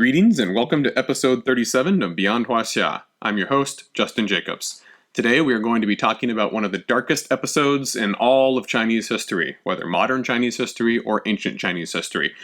Greetings and welcome to episode 37 of Beyond Huaxia. I'm your host, Justin Jacobs. Today we are going to be talking about one of the darkest episodes in all of Chinese history, whether modern Chinese history or ancient Chinese history.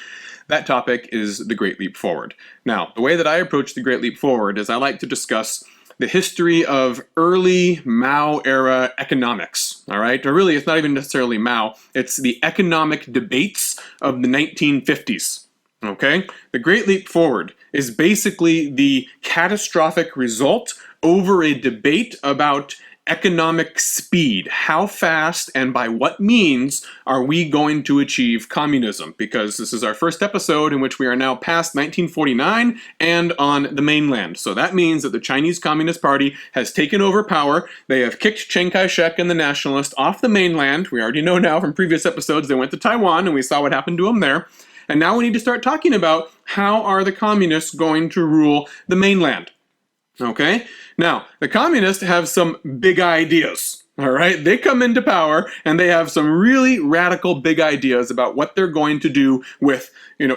That topic is the Great Leap Forward. Now, the way that I approach the Great Leap Forward is I like to discuss the history of early Mao-era economics, all right? Or really, it's not even necessarily Mao, it's the economic debates of the 1950s. Okay? The Great Leap Forward is basically the catastrophic result over a debate about economic speed. How fast and by what means are we going to achieve communism? Because this is our first episode in which we are now past 1949 and on the mainland. So that means that the Chinese Communist Party has taken over power. They have kicked Chiang Kai-shek and the nationalists off the mainland. We already know now from previous episodes they went to Taiwan and we saw what happened to them there. And now we need to start talking about how are the communists going to rule the mainland. Okay? Now, the communists have some big ideas. All right? They come into power and they have some really radical big ideas about what they're going to do with,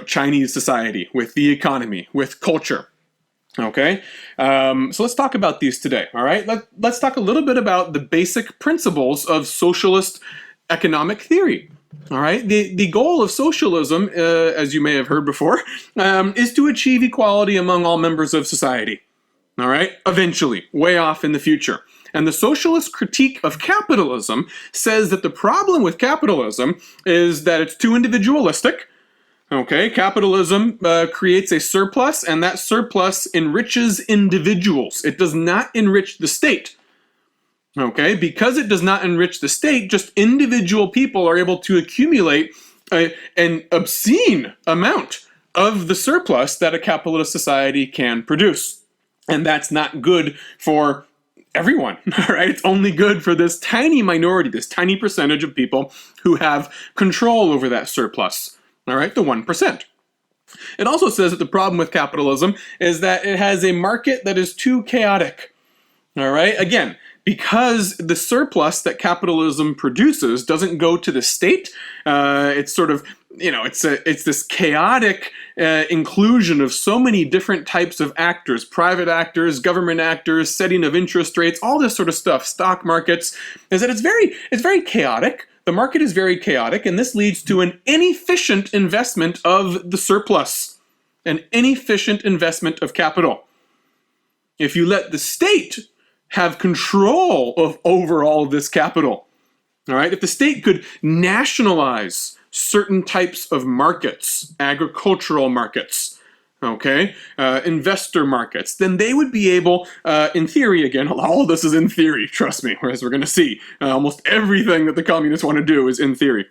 Chinese society, with the economy, with culture. Okay? So let's talk about these today. All right? Let's talk a little bit about the basic principles of socialist economic theory. All right. The goal of socialism, as you may have heard before, is to achieve equality among all members of society. All right. Eventually, way off in the future. And the socialist critique of capitalism says that the problem with capitalism is that it's too individualistic. Okay. Capitalism creates a surplus, and that surplus enriches individuals. It does not enrich the state. Okay, because it does not enrich the state, just individual people are able to accumulate an obscene amount of the surplus that a capitalist society can produce. And that's not good for everyone, all right? It's only good for this tiny minority, this tiny percentage of people who have control over that surplus, all right, the 1%. It also says that the problem with capitalism is that it has a market that is too chaotic, all right? Again, because the surplus that capitalism produces doesn't go to the state, it's sort of, it's this chaotic inclusion of so many different types of actors, private actors, government actors, setting of interest rates, all this sort of stuff, stock markets, is that it's very chaotic. The market is very chaotic, and this leads to an inefficient investment of the surplus, an inefficient investment of capital. If you let the state have control over all of this capital. All right, if the state could nationalize certain types of markets, agricultural markets, okay, investor markets, then they would be able, in theory, again, all of this is in theory, trust me, as we're going to see, almost everything that the communists want to do is in theory.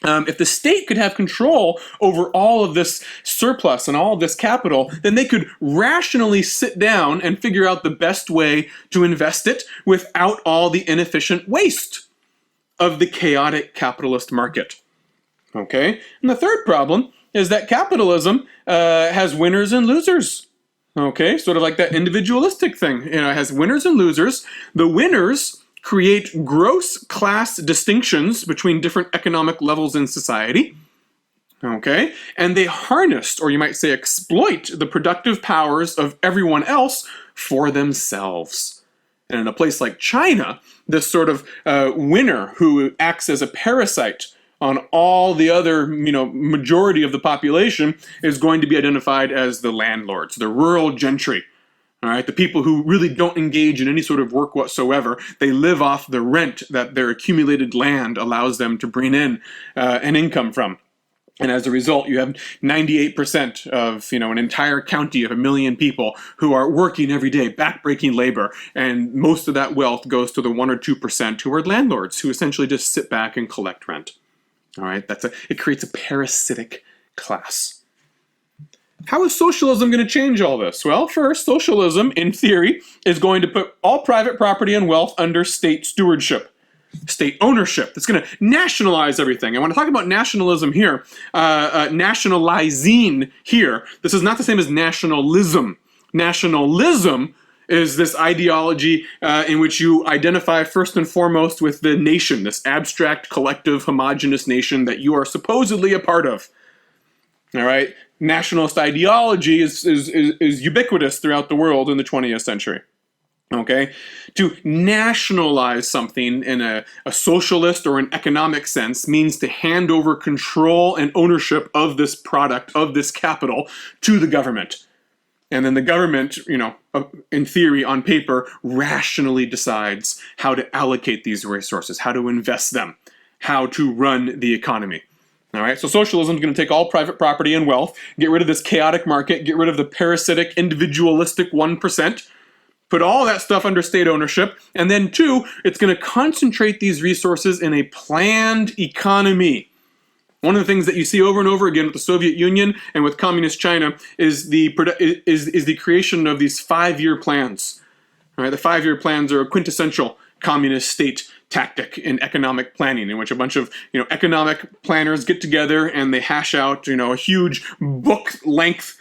If the state could have control over all of this surplus and all of this capital, then they could rationally sit down and figure out the best way to invest it without all the inefficient waste of the chaotic capitalist market. Okay? And the third problem is that capitalism has winners and losers. Okay? Sort of like that individualistic thing. It has winners and losers. The winners create gross class distinctions between different economic levels in society, okay? And they harness, or you might say exploit, the productive powers of everyone else for themselves. And in a place like China, this sort of winner who acts as a parasite on all the other, majority of the population is going to be identified as the landlords, the rural gentry. All right, the people who really don't engage in any sort of work whatsoever, they live off the rent that their accumulated land allows them to bring in an income from. And as a result, you have 98% of, an entire county of 1 million people who are working every day, backbreaking labor. And most of that wealth goes to the 1 or 2% who are landlords, who essentially just sit back and collect rent. All right, it creates a parasitic class. How is socialism going to change all this? Well, first, socialism, in theory, is going to put all private property and wealth under state stewardship, state ownership. It's going to nationalize everything. And when I talk about nationalism here, nationalizing here, this is not the same as nationalism. Nationalism is this ideology in which you identify first and foremost with the nation, this abstract, collective, homogenous nation that you are supposedly a part of. All right? nationalist ideology is ubiquitous throughout the world in the 20th century. Okay, to nationalize something in a socialist or an economic sense means to hand over control and ownership of this product, of this capital, to the government. And then the government, in theory, on paper, rationally decides how to allocate these resources, how to invest them, how to run the economy. All right, so socialism is going to take all private property and wealth, get rid of this chaotic market, get rid of the parasitic, individualistic 1%, put all that stuff under state ownership, and then two, it's going to concentrate these resources in a planned economy. One of the things that you see over and over again with the Soviet Union and with Communist China is the creation of these 5-year plans. All right, the 5-year plans are a quintessential communist state tactic in economic planning, in which a bunch of economic planners get together and they hash out a huge book-length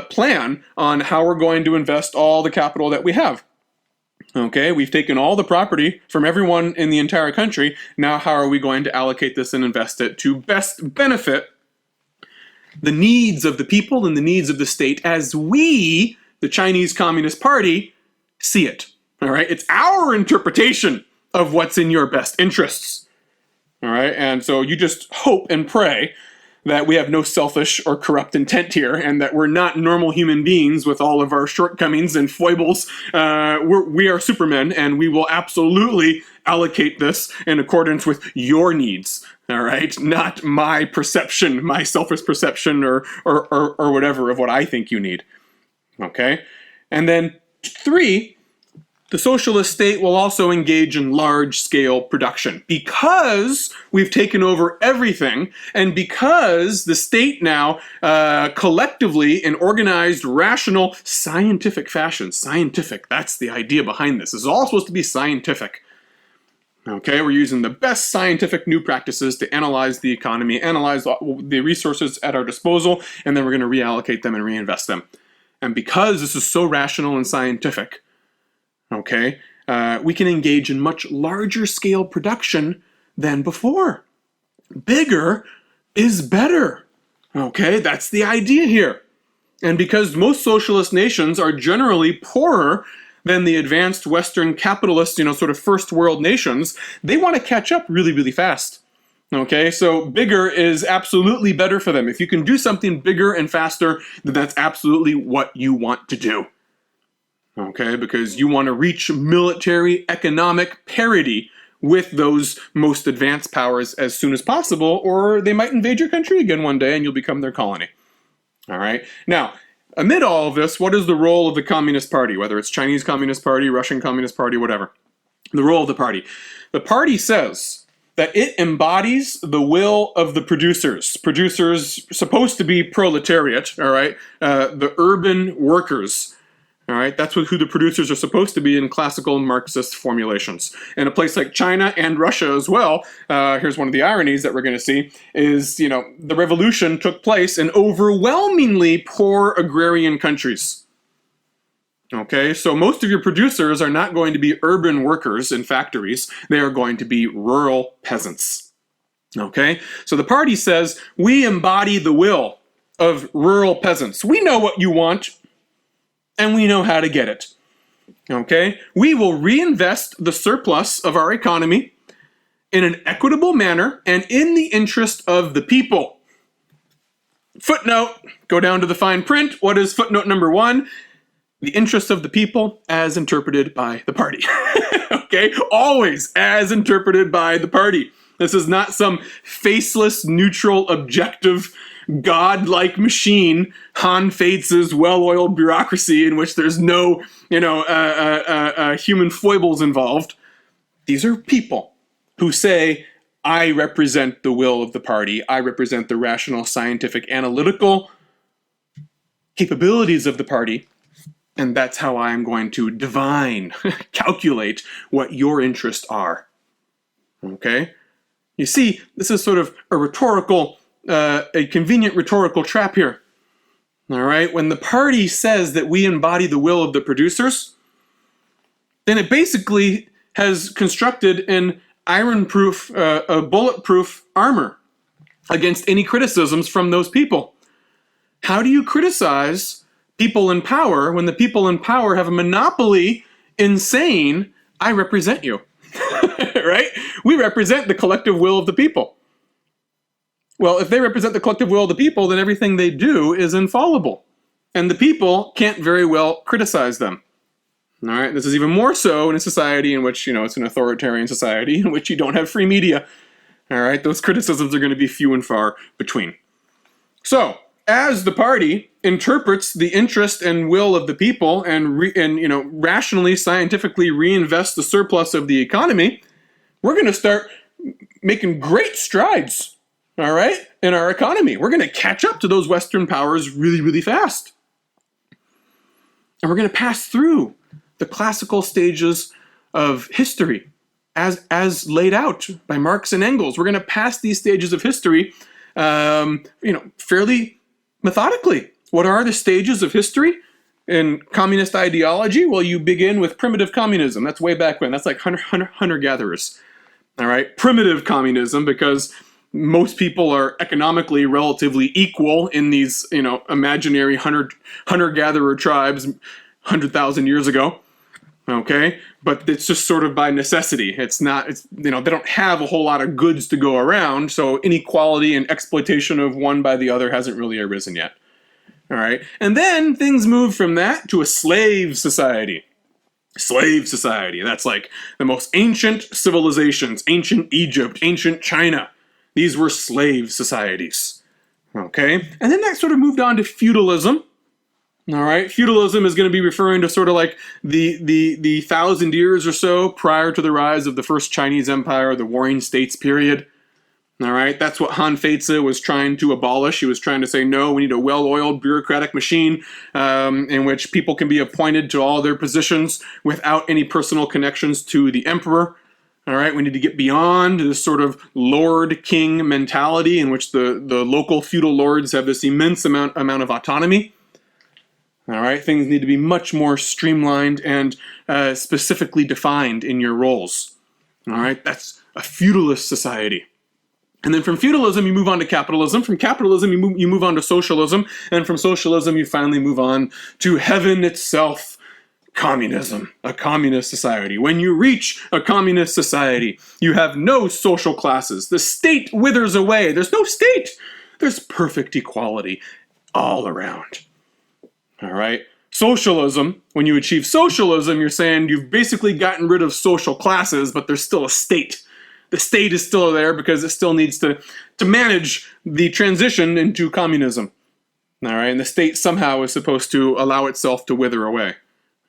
plan on how we're going to invest all the capital that we have. Okay, we've taken all the property from everyone in the entire country. Now how are we going to allocate this and invest it to best benefit the needs of the people and the needs of the state as we, the Chinese Communist Party, see it. All right, it's our interpretation of what's in your best interests. All right, and so you just hope and pray that we have no selfish or corrupt intent here, and that we're not normal human beings with all of our shortcomings and foibles. We are supermen, and we will absolutely allocate this in accordance with your needs. All right, not my perception, my selfish perception, or whatever of what I think you need. Okay, and then 3. The socialist state will also engage in large-scale production because we've taken over everything, and because the state now collectively, in organized, rational, scientific fashion, that's the idea behind this. This is all supposed to be scientific. Okay, we're using the best scientific new practices to analyze the economy, analyze the resources at our disposal, and then we're going to reallocate them and reinvest them. And because this is so rational and scientific, okay, we can engage in much larger scale production than before. Bigger is better. Okay, that's the idea here. And because most socialist nations are generally poorer than the advanced Western capitalist, sort of first world nations, they want to catch up really, really fast. Okay, so bigger is absolutely better for them. If you can do something bigger and faster, then that's absolutely what you want to do. Okay, because you want to reach military economic parity with those most advanced powers as soon as possible, or they might invade your country again one day and you'll become their colony. All right, now, amid all of this, what is the role of the Communist Party, whether it's Chinese Communist Party, Russian Communist Party, whatever? The role of the party. The party says that it embodies the will of the producers. Producers supposed to be proletariat, all right, the urban workers. All right, that's who the producers are supposed to be in classical Marxist formulations. In a place like China and Russia as well, here's one of the ironies that we're going to see, is, the revolution took place in overwhelmingly poor agrarian countries. Okay, so most of your producers are not going to be urban workers in factories. They are going to be rural peasants. Okay, so the party says, we embody the will of rural peasants. We know what you want, and we know how to get it. Okay? We will reinvest the surplus of our economy in an equitable manner and in the interest of the people. Footnote, go down to the fine print. What is footnote number 1? The interest of the people as interpreted by the party. Okay? Always as interpreted by the party. This is not some faceless, neutral, objective, God-like machine, Han Fates' well-oiled bureaucracy in which there's no, human foibles involved. These are people who say, I represent the will of the party. I represent the rational, scientific, analytical capabilities of the party. And that's how I'm going to divine, calculate what your interests are. Okay? You see, this is sort of a convenient rhetorical trap here. All right? When the party says that we embody the will of the producers, then it basically has constructed an iron-proof, a bulletproof armor against any criticisms from those people. How do you criticize people in power when the people in power have a monopoly in saying, I represent you? Right? We represent the collective will of the people. Well, if they represent the collective will of the people, then everything they do is infallible. And the people can't very well criticize them. All right, this is even more so in a society in which, it's an authoritarian society in which you don't have free media. All right, those criticisms are going to be few and far between. So, as the party interprets the interest and will of the people and rationally, scientifically reinvests the surplus of the economy, we're going to start making great strides, all right, in our economy. We're going to catch up to those Western powers really, really fast. And we're going to pass through the classical stages of history as laid out by Marx and Engels. We're going to pass these stages of history, fairly methodically. What are the stages of history in communist ideology? Well, you begin with primitive communism. That's way back when. That's like hunter-gatherers. All right, primitive communism, because most people are economically relatively equal in these, imaginary hunter-gatherer tribes 100,000 years ago. Okay, but it's just sort of by necessity. They don't have a whole lot of goods to go around, so inequality and exploitation of one by the other hasn't really arisen yet. All right, and then things move from that to a slave society. Slave society, that's like the most ancient civilizations, ancient Egypt, ancient China. These were slave societies. Okay, and then that sort of moved on to feudalism. All right, feudalism is going to be referring to sort of like the 1,000 years or so prior to the rise of the first Chinese Empire, the Warring States period. All right, that's what Han Feizi was trying to abolish. He was trying to say, no, we need a well-oiled bureaucratic machine in which people can be appointed to all their positions without any personal connections to the emperor. All right, we need to get beyond this sort of lord-king mentality in which the local feudal lords have this immense amount of autonomy. All right, things need to be much more streamlined and specifically defined in your roles. All right, that's a feudalist society. And then from feudalism, you move on to capitalism. From capitalism, you move on to socialism. And from socialism, you finally move on to heaven itself, communism, a communist society. When you reach a communist society, you have no social classes. The state withers away. There's no state. There's perfect equality all around. All right. Socialism, when you achieve socialism, you're saying you've basically gotten rid of social classes, but there's still a state. The state is still there because it still needs to manage the transition into communism. All right. And the state somehow is supposed to allow itself to wither away.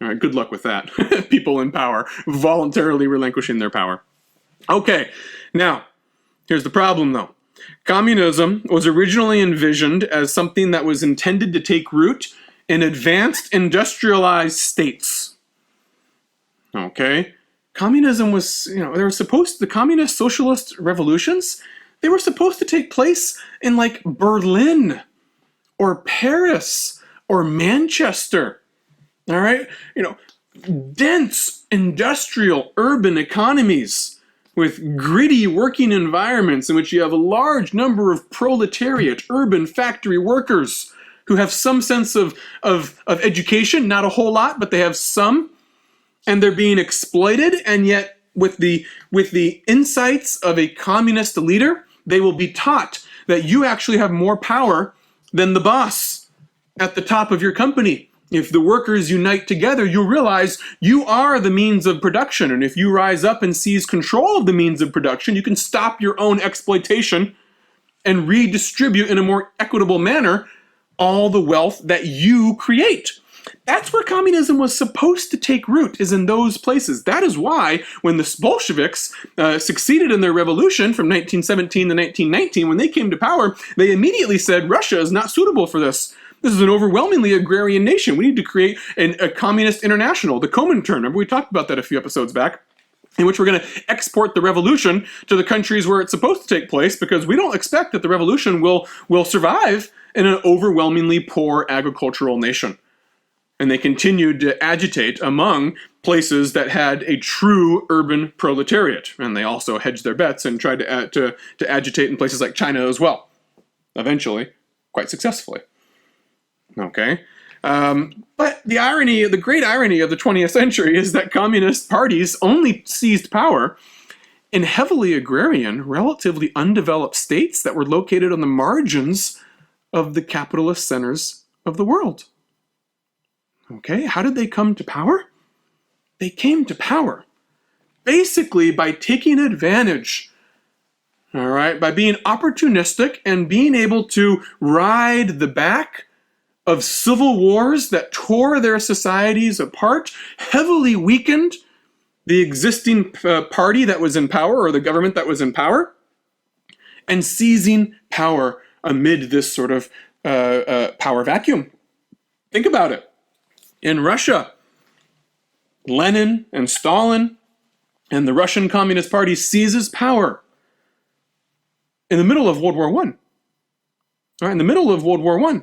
All right. Good luck with that. People in power voluntarily relinquishing their power. Okay. Now, here's the problem, though. Communism was originally envisioned as something that was intended to take root in advanced industrialized states. Okay? Communism was, the communist socialist revolutions, they were supposed to take place in like Berlin or Paris or Manchester. All right? Dense industrial urban economies with gritty working environments in which you have a large number of proletariat, urban factory workers who have some sense of education, not a whole lot, but they have some, and they're being exploited, and yet with the insights of a communist leader, they will be taught that you actually have more power than the boss at the top of your company. If the workers unite together, you'll realize you are the means of production, and if you rise up and seize control of the means of production, you can stop your own exploitation and redistribute in a more equitable manner all the wealth that you create. That's where communism was supposed to take root, is in those places. That is why when the Bolsheviks succeeded in their revolution from 1917 to 1919, when they came to power, they immediately said, Russia is not suitable for this. This is an overwhelmingly agrarian nation. We need to create a communist international, the Comintern. Remember, we talked about that a few episodes back, in which we're going to export the revolution to the countries where it's supposed to take place, because we don't expect that the revolution will survive in an overwhelmingly poor agricultural nation. And they continued to agitate among places that had a true urban proletariat. And they also hedged their bets and tried to agitate in places like China as well. Eventually, quite successfully. Okay? But the great irony of the 20th century is that communist parties only seized power in heavily agrarian, relatively undeveloped states that were located on the margins of the capitalist centers of the world. Okay, how did they come to power? They came to power basically by taking advantage, all right, by being opportunistic and being able to ride the back of civil wars that tore their societies apart, heavily weakened the existing party that was in power or the government that was in power, and seizing power amid this sort of power vacuum. Think about it. In Russia, Lenin and Stalin and the Russian Communist Party seizes power in the middle of World War I. All right, in the middle of World War I,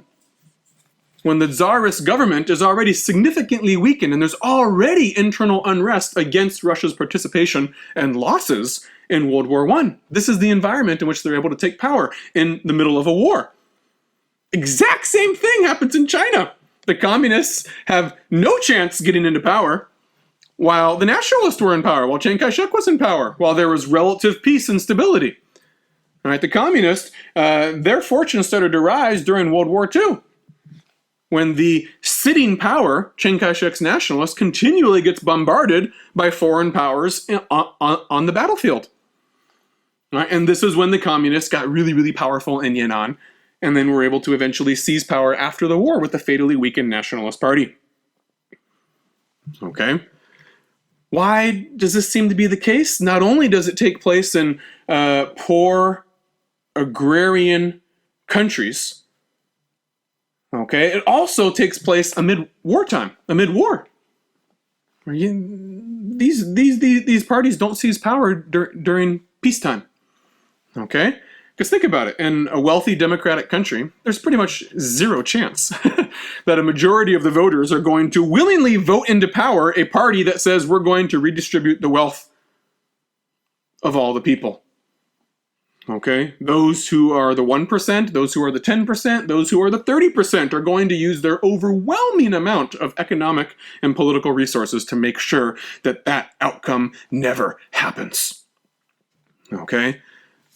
when the Tsarist government is already significantly weakened and there's already internal unrest against Russia's participation and losses in World War I. This is the environment in which they're able to take power in the middle of a war. Exact same thing happens in China. The communists have no chance getting into power while the nationalists were in power, while Chiang Kai-shek was in power, while there was relative peace and stability. All right, the communists, their fortunes started to rise during World War II, when the sitting power, Chiang Kai-shek's nationalists, continually gets bombarded by foreign powers on the battlefield. Right? And this is when the communists got really, really powerful in Yan'an, and then were able to eventually seize power after the war with the fatally weakened Nationalist Party. Okay? Why does this seem to be the case? Not only does it take place in poor agrarian countries, okay, it also takes place amid wartime, amid war. These parties don't seize power during peacetime. Okay? Because think about it, in a wealthy democratic country, there's pretty much zero chance that a majority of the voters are going to willingly vote into power a party that says we're going to redistribute the wealth of all the people. Okay? Those who are the 1%, those who are the 10%, those who are the 30% are going to use their overwhelming amount of economic and political resources to make sure that that outcome never happens. Okay?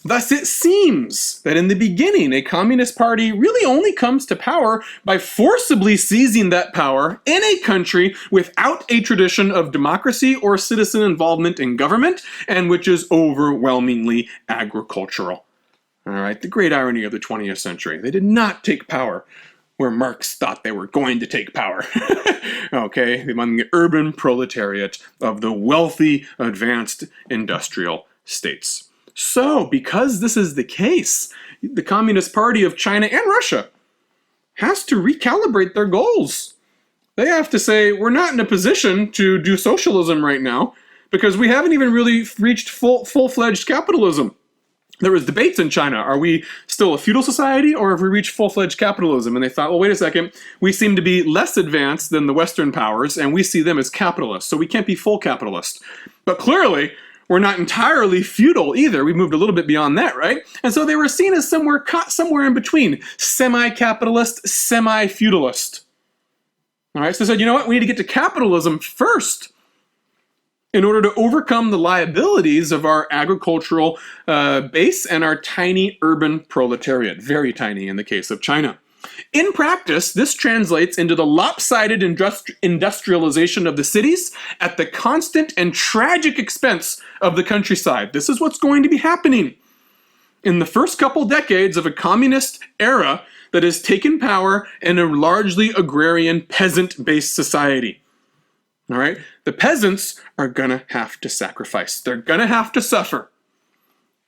Thus, it seems that in the beginning, a communist party really only comes to power by forcibly seizing that power in a country without a tradition of democracy or citizen involvement in government, and which is overwhelmingly agricultural. All right, the great irony of the 20th century. They did not take power where Marx thought they were going to take power. Okay, among the urban proletariat of the wealthy, advanced industrial states. So, because this is the case, the Communist Party of China and Russia has to recalibrate their goals. They have to say, we're not in a position to do socialism right now because we haven't even really reached full-fledged capitalism. There was debates in China. Are we still a feudal society or have we reached full-fledged capitalism? And they thought, well, wait a second. We seem to be less advanced than the Western powers and we see them as capitalists, so we can't be full capitalist. But clearly, we're not entirely feudal either. We moved a little bit beyond that, right? And so they were seen as somewhere in between, semi-capitalist, semi-feudalist. All right, so they said, you know what? We need to get to capitalism first in order to overcome the liabilities of our agricultural base and our tiny urban proletariat. Very tiny in the case of China. In practice, this translates into the lopsided industrialization of the cities at the constant and tragic expense of the countryside. This is what's going to be happening in the first couple decades of a communist era that has taken power in a largely agrarian, peasant-based society. All right? The peasants are going to have to sacrifice. They're going to have to suffer.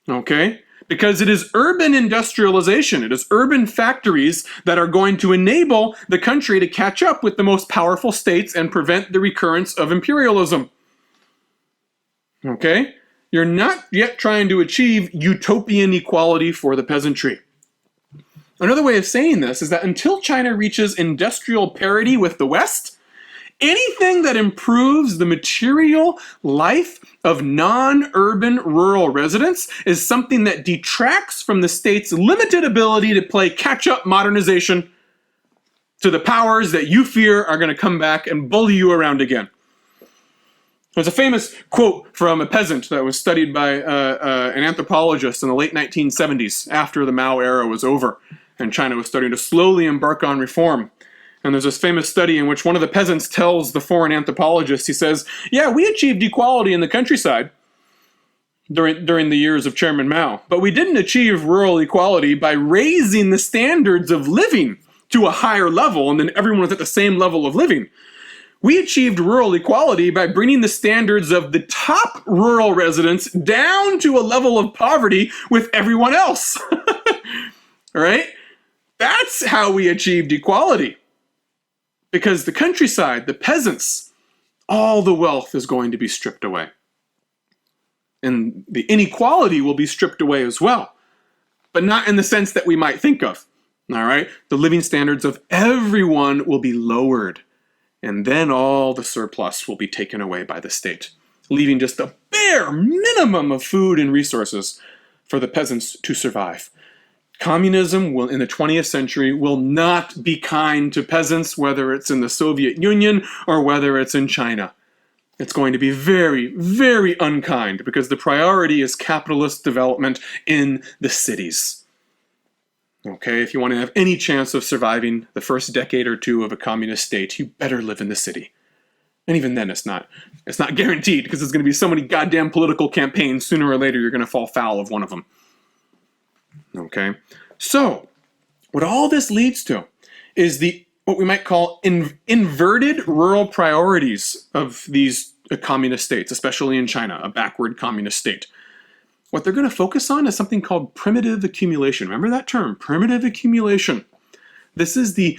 Okay? Because it is urban industrialization, it is urban factories that are going to enable the country to catch up with the most powerful states and prevent the recurrence of imperialism. Okay? You're not yet trying to achieve utopian equality for the peasantry. Another way of saying this is that until China reaches industrial parity with the West, anything that improves the material life of non-urban rural residents is something that detracts from the state's limited ability to play catch-up modernization to the powers that you fear are going to come back and bully you around again. There's a famous quote from a peasant that was studied by an anthropologist in the late 1970s after the Mao era was over and China was starting to slowly embark on reform. And there's this famous study in which one of the peasants tells the foreign anthropologist, he says, yeah, we achieved equality in the countryside during the years of Chairman Mao, but we didn't achieve rural equality by raising the standards of living to a higher level and then everyone was at the same level of living. We achieved rural equality by bringing the standards of the top rural residents down to a level of poverty with everyone else. All right? That's how we achieved equality. Because the countryside, the peasants, all the wealth is going to be stripped away. And the inequality will be stripped away as well. But not in the sense that we might think of. All right? The living standards of everyone will be lowered. And then all the surplus will be taken away by the state, leaving just a bare minimum of food and resources for the peasants to survive. Communism in the 20th century will not be kind to peasants, whether it's in the Soviet Union or whether it's in China. It's going to be very, very unkind because the priority is capitalist development in the cities. Okay, if you want to have any chance of surviving the first decade or two of a communist state, you better live in the city. And even then, it's not guaranteed because there's going to be so many goddamn political campaigns. Sooner or later, you're going to fall foul of one of them. Okay, so what all this leads to is what we might call inverted rural priorities of these communist states, especially in China, a backward communist state. What they're going to focus on is something called primitive accumulation. Remember that term, primitive accumulation. This is the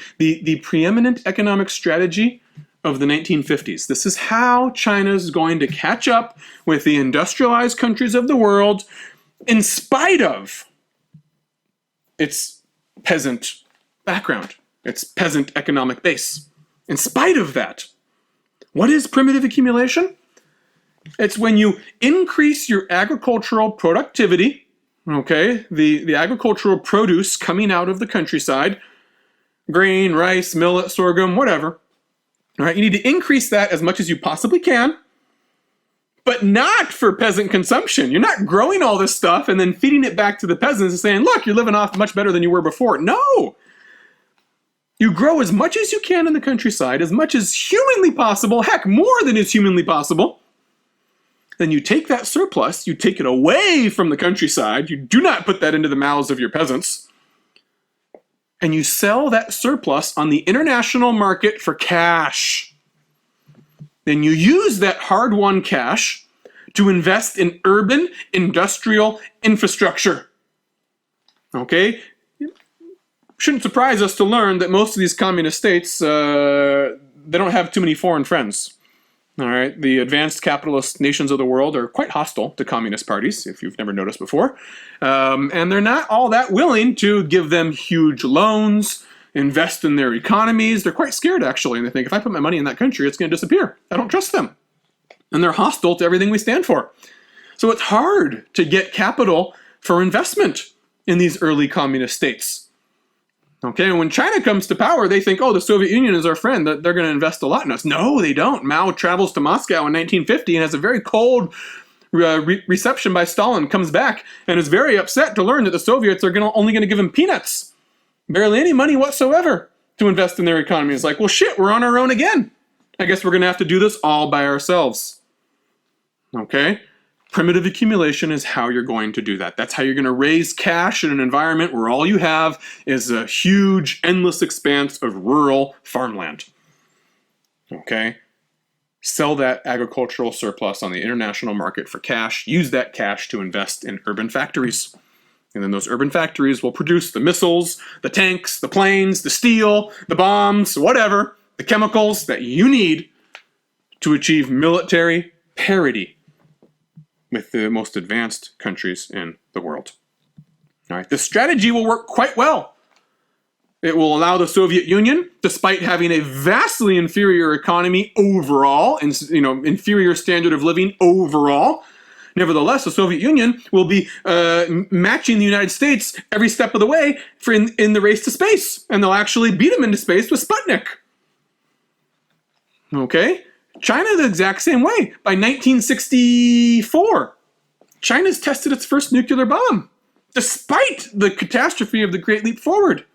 preeminent economic strategy of the 1950s. This is how China is going to catch up with the industrialized countries of the world in spite of its peasant background, its peasant economic base. In spite of that, what is primitive accumulation? It's when you increase your agricultural productivity, okay, the agricultural produce coming out of the countryside, grain, rice, millet, sorghum, whatever. All right, you need to increase that as much as you possibly can, but not for peasant consumption. You're not growing all this stuff and then feeding it back to the peasants and saying, look, you're living off much better than you were before. No! You grow as much as you can in the countryside, as much as humanly possible, heck, more than is humanly possible. Then you take that surplus, you take it away from the countryside, you do not put that into the mouths of your peasants, and you sell that surplus on the international market for cash. Then you use that hard-won cash to invest in urban industrial infrastructure. Okay? Shouldn't surprise us to learn that most of these communist states, they don't have too many foreign friends. All right, the advanced capitalist nations of the world are quite hostile to communist parties, if you've never noticed before. And they're not all that willing to give them huge loans, invest in their economies. They're quite scared, actually, and they think, if I put my money in that country, it's going to disappear. I don't trust them. And they're hostile to everything we stand for. So it's hard to get capital for investment in these early communist states. Okay, and when China comes to power, they think, oh, the Soviet Union is our friend, that they're going to invest a lot in us. No, they don't. Mao travels to Moscow in 1950 and has a very cold reception by Stalin, comes back and is very upset to learn that the Soviets are only going to give him peanuts, barely any money whatsoever to invest in their economy. It's like, well, shit, we're on our own again. I guess we're going to have to do this all by ourselves. Okay? Primitive accumulation is how you're going to do that. That's how you're going to raise cash in an environment where all you have is a huge, endless expanse of rural farmland. Okay? Sell that agricultural surplus on the international market for cash. Use that cash to invest in urban factories. And then those urban factories will produce the missiles, the tanks, the planes, the steel, the bombs, whatever, the chemicals that you need to achieve military parity with the most advanced countries in the world. All right, this strategy will work quite well. It will allow the Soviet Union, despite having a vastly inferior economy overall, and inferior standard of living overall, Nevertheless, the Soviet Union will be matching the United States every step of the way in the race to space, and they'll actually beat them into space with Sputnik. Okay? China the exact same way. By 1964, China's tested its first nuclear bomb. Despite the catastrophe of the Great Leap Forward,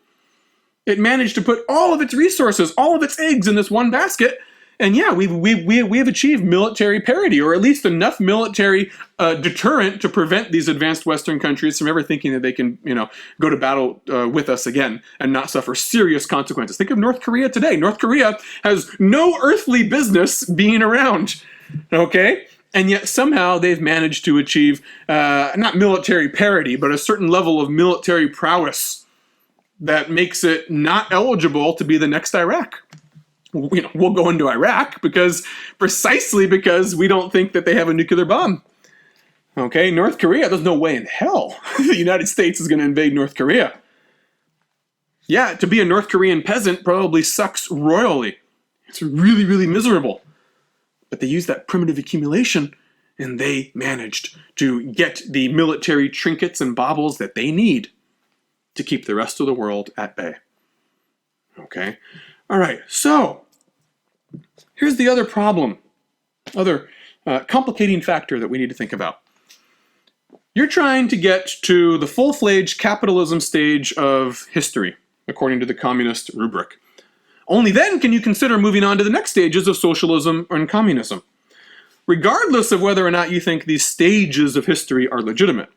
it managed to put all of its resources, all of its eggs in this one basket. And yeah, we have achieved military parity, or at least enough military deterrent to prevent these advanced Western countries from ever thinking that they can, go to battle with us again and not suffer serious consequences. Think of North Korea today. North Korea has no earthly business being around, okay? And yet somehow they've managed to achieve not military parity, but a certain level of military prowess that makes it not eligible to be the next Iraq. We'll go into Iraq precisely because we don't think that they have a nuclear bomb. Okay, North Korea, there's no way in hell the United States is going to invade North Korea. Yeah, to be a North Korean peasant probably sucks royally. It's really, really miserable. But they used that primitive accumulation, and they managed to get the military trinkets and baubles that they need to keep the rest of the world at bay. Okay? All right, so here's the other problem, other complicating factor that we need to think about. You're trying to get to the full-fledged capitalism stage of history, according to the communist rubric. Only then can you consider moving on to the next stages of socialism and communism, regardless of whether or not you think these stages of history are legitimate.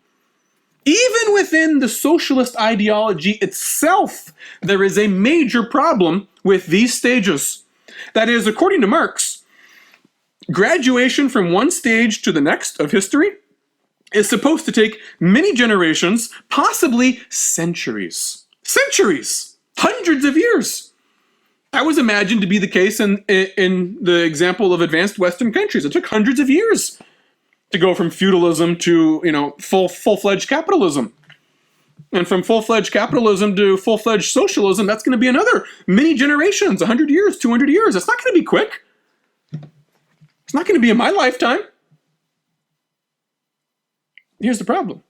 Even within the socialist ideology itself, there is a major problem with these stages. That is, according to Marx, graduation from one stage to the next of history is supposed to take many generations, possibly centuries. Centuries! Hundreds of years! That was imagined to be the case in the example of advanced Western countries. It took hundreds of years to go from feudalism to, full-fledged capitalism. And from full-fledged capitalism to full-fledged socialism, that's going to be another many generations, 100 years, 200 years. It's not going to be quick. It's not going to be in my lifetime. Here's the problem.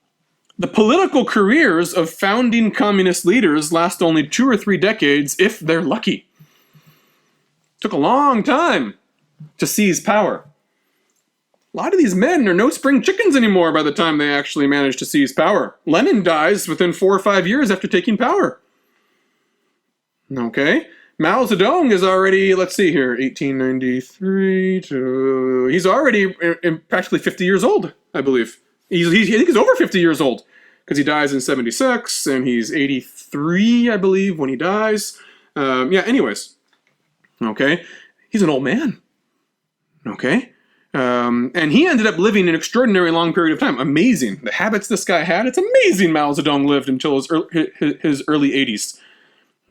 The political careers of founding communist leaders last only 2 or 3 decades, if they're lucky. It took a long time to seize power. A lot of these men are no spring chickens anymore by the time they actually manage to seize power. Lenin dies within 4 or 5 years after taking power. Okay? Mao Zedong is already, let's see here, 1893 to... He's already practically 50 years old, I believe. I think he's over 50 years old, because he dies in 76, and he's 83, I believe, when he dies. Anyways. Okay? He's an old man. Okay? And he ended up living an extraordinary long period of time. Amazing. The habits this guy had, it's amazing Mao Zedong lived until his early 80s.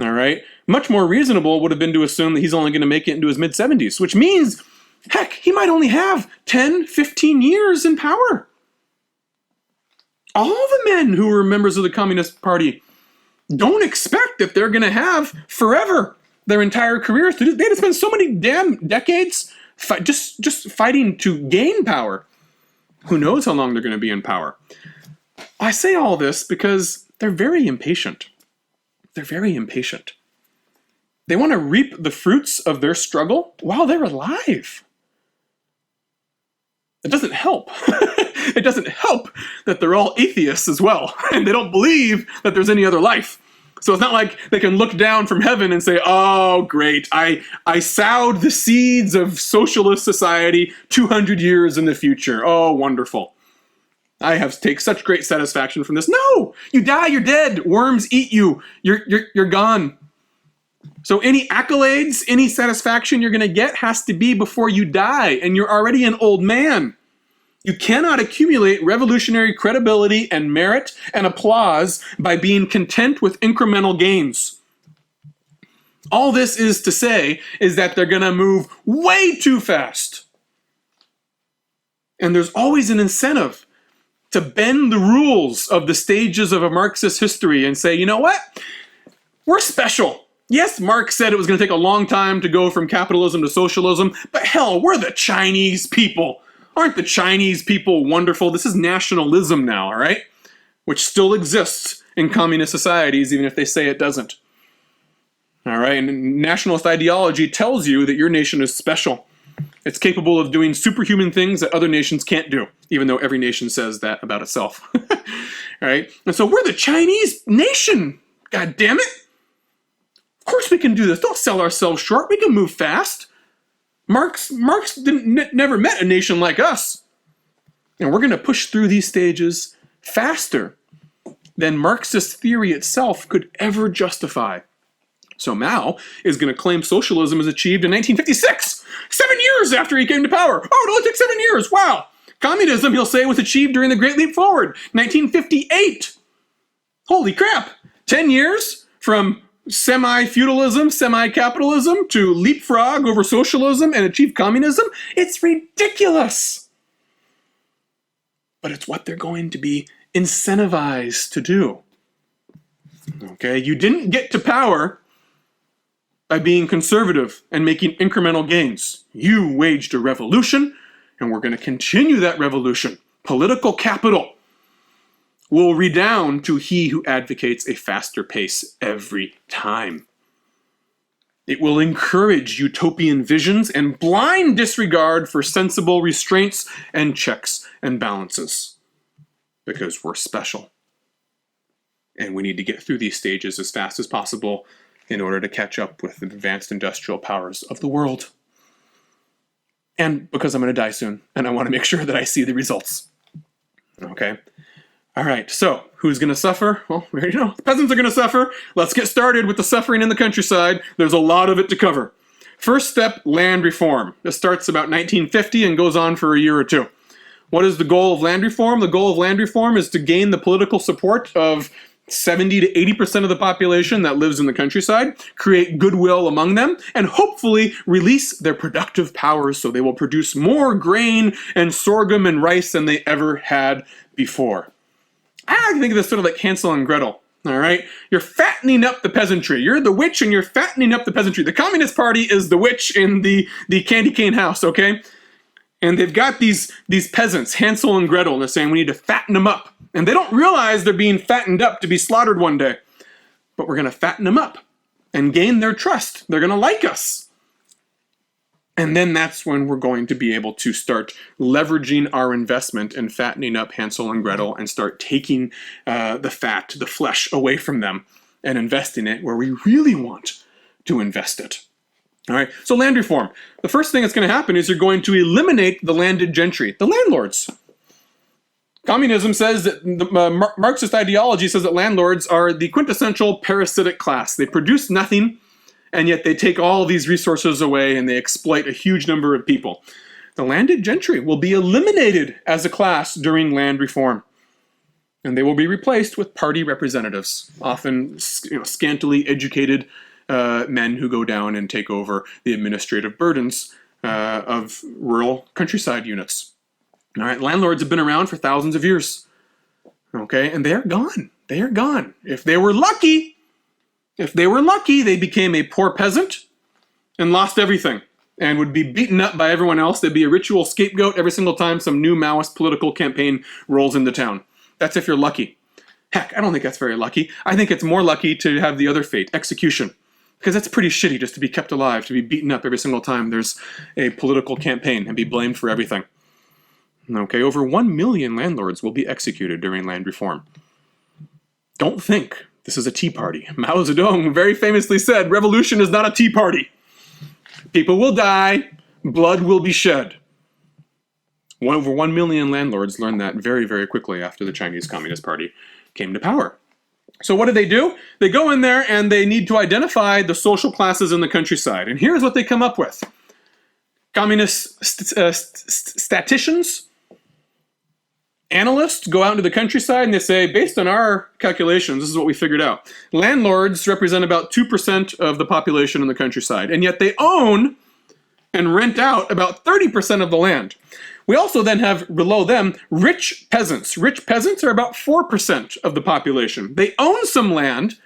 All right? Much more reasonable would have been to assume that he's only going to make it into his mid-70s, which means, heck, he might only have 10, 15 years in power. All the men who were members of the Communist Party don't expect that they're going to have forever their entire careers to do. They had to spend so many damn decades just fighting to gain power. Who knows how long they're going to be in power? I say all this because they're very impatient. They're very impatient. They want to reap the fruits of their struggle while they're alive. It doesn't help. It doesn't help that they're all atheists as well, and they don't believe that there's any other life. So it's not like they can look down from heaven and say, oh, great, I sowed the seeds of socialist society 200 years in the future. Oh, wonderful. I take such great satisfaction from this. No! You die, you're dead. Worms eat you. You're gone. So any accolades, any satisfaction you're going to get has to be before you die, and you're already an old man. You cannot accumulate revolutionary credibility and merit and applause by being content with incremental gains. All this is to say is that they're going to move way too fast. And there's always an incentive to bend the rules of the stages of a Marxist history and say, you know what? We're special. Yes, Marx said it was going to take a long time to go from capitalism to socialism, but hell, we're the Chinese people. Aren't the Chinese people wonderful? This is nationalism now, all right? Which still exists in communist societies, even if they say it doesn't. All right, and nationalist ideology tells you that your nation is special. It's capable of doing superhuman things that other nations can't do, even though every nation says that about itself. All right, and so we're the Chinese nation. God damn it! Of course we can do this. Don't sell ourselves short. We can move fast. Marx never met a nation like us, and we're going to push through these stages faster than Marxist theory itself could ever justify. So Mao is going to claim socialism was achieved in 1956, 7 years after he came to power. Oh, it only took 7 years. Wow. Communism, he'll say, was achieved during the Great Leap Forward, 1958. Holy crap. 10 years from semi-feudalism, semi-capitalism to leapfrog over socialism and achieve communism? It's ridiculous. But it's what they're going to be incentivized to do. Okay, you didn't get to power by being conservative and making incremental gains. You waged a revolution, and we're going to continue that revolution. Political capital will redound to he who advocates a faster pace every time. It will encourage utopian visions and blind disregard for sensible restraints and checks and balances. Because we're special. And we need to get through these stages as fast as possible in order to catch up with the advanced industrial powers of the world. And because I'm going to die soon, and I want to make sure that I see the results. Okay? All right, so who's going to suffer? Well, we already know. The peasants are going to suffer. Let's get started with the suffering in the countryside. There's a lot of it to cover. First step, land reform. This starts about 1950 and goes on for a year or two. What is the goal of land reform? The goal of land reform is to gain the political support of 70 to 80% of the population that lives in the countryside, create goodwill among them, and hopefully release their productive powers so they will produce more grain and sorghum and rice than they ever had before. I think of this sort of like Hansel and Gretel. All right, you're fattening up the peasantry. You're the witch and you're fattening up the peasantry. The Communist Party is the witch in the candy cane house, okay? And they've got these peasants, Hansel and Gretel, and they're saying we need to fatten them up. And they don't realize they're being fattened up to be slaughtered one day. But we're going to fatten them up and gain their trust. They're going to like us. And then that's when we're going to be able to start leveraging our investment and fattening up Hansel and Gretel and start taking the fat, the flesh away from them and investing it where we really want to invest it. All right, so land reform. The first thing that's going to happen is you're going to eliminate the landed gentry, the landlords. Communism says that the Marxist ideology says that landlords are the quintessential parasitic class. They produce nothing, and yet they take all these resources away and they exploit a huge number of people. The landed gentry will be eliminated as a class during land reform. And they will be replaced with party representatives, often scantily educated men who go down and take over the administrative burdens of rural countryside units. All right, landlords have been around for thousands of years. Okay, and they are gone. They are gone. If they were lucky, they became a poor peasant and lost everything and would be beaten up by everyone else. They'd be a ritual scapegoat every single time some new Maoist political campaign rolls into town. That's if you're lucky. Heck, I don't think that's very lucky. I think it's more lucky to have the other fate, execution. Because that's pretty shitty just to be kept alive, to be beaten up every single time there's a political campaign and be blamed for everything. Okay, over 1 million landlords will be executed during land reform. Don't think this is a tea party. Mao Zedong very famously said, revolution is not a tea party. People will die, blood will be shed. Over 1 million landlords learned that very, very quickly after the Chinese Communist Party came to power. So what do? They go in there and they need to identify the social classes in the countryside. And here's what they come up with. Communist statisticians, analysts go out into the countryside and they say, based on our calculations, this is what we figured out. Landlords represent about 2% of the population in the countryside, and yet they own and rent out about 30% of the land. We also then have, below them, rich peasants. Rich peasants are about 4% of the population. They own some land,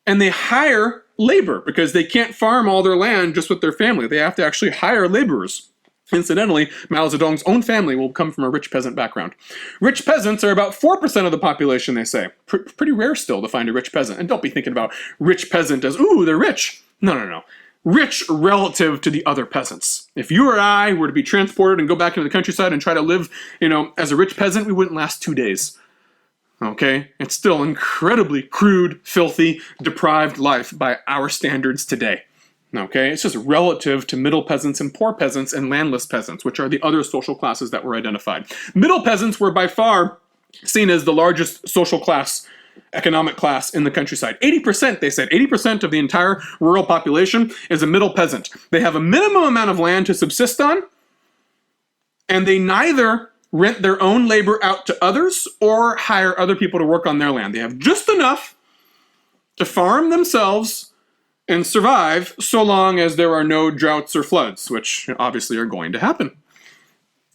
and they hire labor, because they can't farm all their land just with their family. They have to actually hire laborers. Incidentally, Mao Zedong's own family will come from a rich peasant background. Rich peasants are about 4% of the population, they say. Pretty rare still to find a rich peasant. And don't be thinking about rich peasant as, ooh, they're rich. No. Rich relative to the other peasants. If you or I were to be transported and go back into the countryside and try to live, as a rich peasant, we wouldn't last 2 days. Okay? It's still incredibly crude, filthy, deprived life by our standards today. Okay, it's just relative to middle peasants and poor peasants and landless peasants, which are the other social classes that were identified. Middle peasants were by far seen as the largest social class, economic class in the countryside. 80%, they said, 80% of the entire rural population is a middle peasant. They have a minimum amount of land to subsist on, and they neither rent their own labor out to others or hire other people to work on their land. They have just enough to farm themselves and survive so long as there are no droughts or floods, which obviously are going to happen.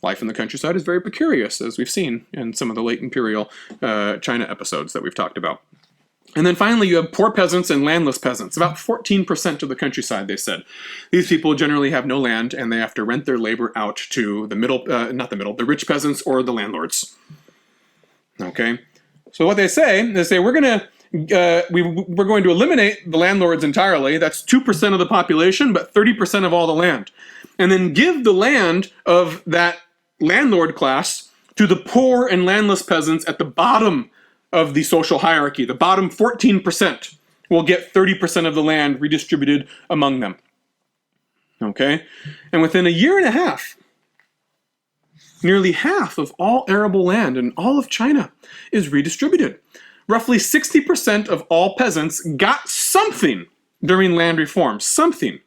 Life in the countryside is very precarious, as we've seen in some of the late imperial China episodes that we've talked about. And then finally, you have poor peasants and landless peasants. About 14% of the countryside, they said. These people generally have no land, and they have to rent their labor out to the rich peasants or the landlords. Okay? So what they say, we're going to eliminate the landlords entirely. That's 2% of the population, but 30% of all the land. And then give the land of that landlord class to the poor and landless peasants at the bottom of the social hierarchy. The bottom 14% will get 30% of the land redistributed among them. Okay? And within a year and a half, nearly half of all arable land in all of China is redistributed. Roughly 60% of all peasants got something during land reform. Something.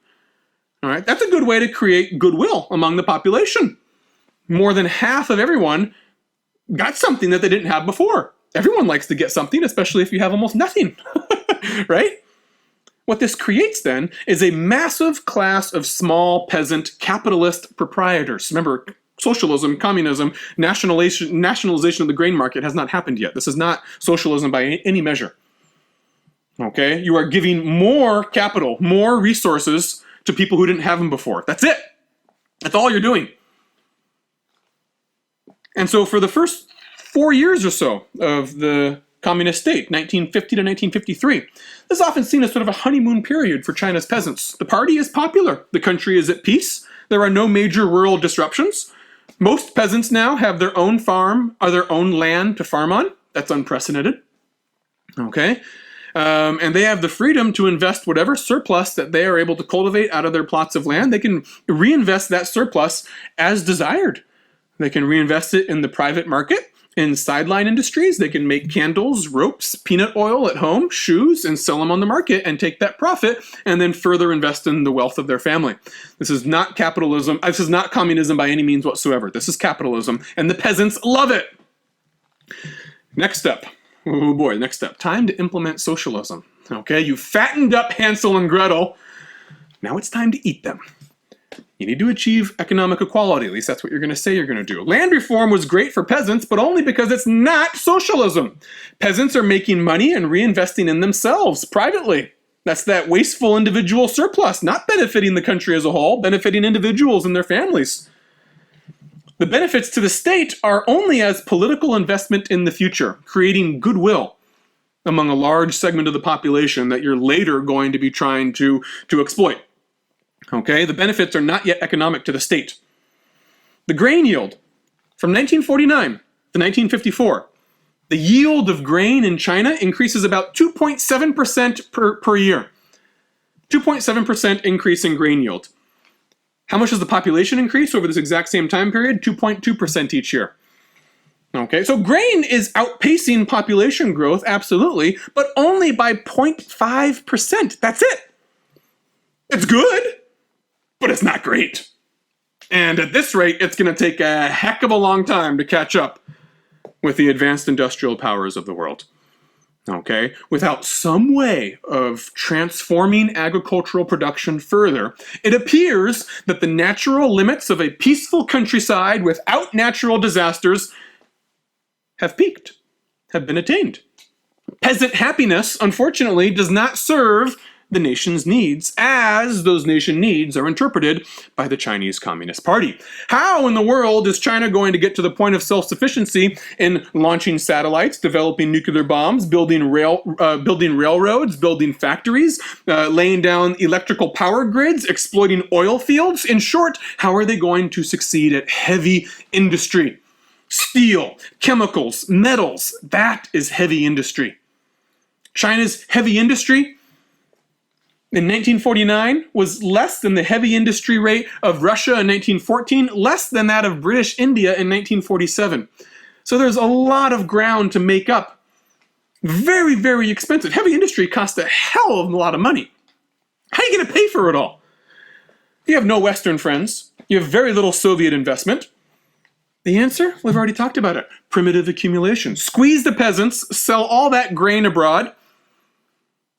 All right? That's a good way to create goodwill among the population. More than half of everyone got something that they didn't have before. Everyone likes to get something, especially if you have almost nothing. Right? What this creates then is a massive class of small peasant capitalist proprietors. Remember, socialism, communism, nationalization of the grain market has not happened yet. This is not socialism by any measure. Okay? You are giving more capital, more resources to people who didn't have them before. That's it. That's all you're doing. And so for the first 4 years or so of the communist state, 1950 to 1953, this is often seen as sort of a honeymoon period for China's peasants. The party is popular. The country is at peace. There are no major rural disruptions. Most peasants now have their own farm or their own land to farm on. That's unprecedented. Okay? And they have the freedom to invest whatever surplus that they are able to cultivate out of their plots of land. They can reinvest that surplus as desired. They can reinvest it in the private market, in sideline industries. They can make candles, ropes, peanut oil at home, shoes, and sell them on the market and take that profit and then further invest in the wealth of their family. This is not capitalism. This is not communism by any means whatsoever. This is capitalism, and the peasants love it. Next step. Oh boy, next step. Time to implement socialism. Okay, you fattened up Hansel and Gretel. Now it's time to eat them. You need to achieve economic equality. At least that's what you're going to say you're going to do. Land reform was great for peasants, but only because it's not socialism. Peasants are making money and reinvesting in themselves privately. That's that wasteful individual surplus, not benefiting the country as a whole, benefiting individuals and their families. The benefits to the state are only as political investment in the future, creating goodwill among a large segment of the population that you're later going to be trying to exploit. Okay, the benefits are not yet economic to the state. The grain yield from 1949 to 1954, the yield of grain in China increases about 2.7% per year. 2.7% increase in grain yield. How much does the population increase over this exact same time period? 2.2% each year. Okay, so grain is outpacing population growth, absolutely, but only by 0.5%. That's it. It's good, but it's not great. And at this rate, it's going to take a heck of a long time to catch up with the advanced industrial powers of the world. Okay? Without some way of transforming agricultural production further, it appears that the natural limits of a peaceful countryside without natural disasters have peaked, have been attained. Peasant happiness, unfortunately, does not serve the nation's needs as those nation needs are interpreted by the Chinese Communist Party. How in the world is China going to get to the point of self-sufficiency in launching satellites, developing nuclear bombs, building railroads, building factories, laying down electrical power grids, exploiting oil fields? In short, how are they going to succeed at heavy industry? Steel, chemicals, metals, that is heavy industry. China's heavy industry in 1949 was less than the heavy industry rate of Russia in 1914, less than that of British India in 1947. So there's a lot of ground to make up. Very, very expensive. Heavy industry costs a hell of a lot of money. How are you going to pay for it all? You have no Western friends. You have very little Soviet investment. The answer? We've already talked about it. Primitive accumulation. Squeeze the peasants, sell all that grain abroad,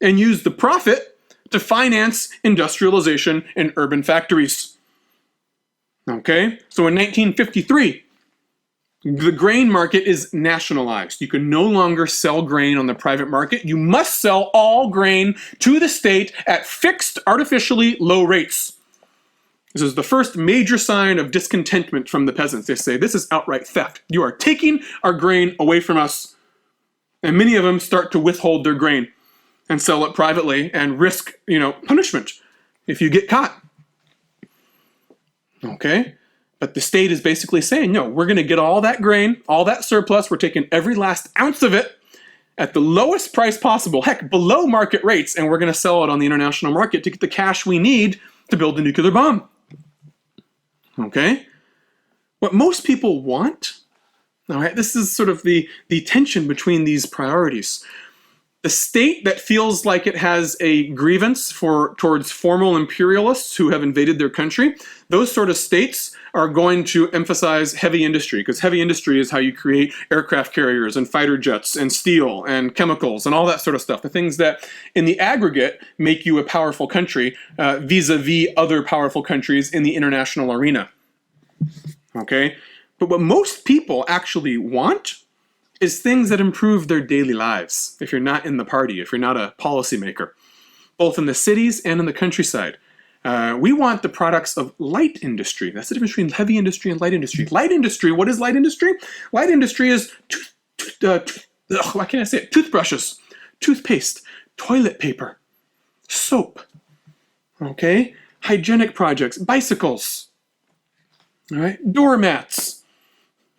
and use the profit to finance industrialization in urban factories. Okay? So in 1953, the grain market is nationalized. You can no longer sell grain on the private market. You must sell all grain to the state at fixed, artificially low rates. This is the first major sign of discontentment from the peasants. They say, this is outright theft. You are taking our grain away from us. And many of them start to withhold their grain and sell it privately and risk, punishment if you get caught. Okay? But the state is basically saying, no, we're going to get all that grain, all that surplus, we're taking every last ounce of it at the lowest price possible, heck, below market rates, and we're going to sell it on the international market to get the cash we need to build a nuclear bomb. Okay? What most people want, all right, this is sort of the tension between these priorities. The state that feels like it has a grievance towards formal imperialists who have invaded their country, those sort of states are going to emphasize heavy industry, because heavy industry is how you create aircraft carriers and fighter jets and steel and chemicals and all that sort of stuff. The things that in the aggregate make you a powerful country vis-a-vis other powerful countries in the international arena. Okay? But what most people actually want is things that improve their daily lives, if you're not in the party, if you're not a policymaker, both in the cities and in the countryside. We want the products of light industry. That's the difference between heavy industry and light industry. Light industry, what is light industry? Light industry is, toothbrushes, toothpaste, toilet paper, soap, okay? Hygienic projects, bicycles, all right? Doormats,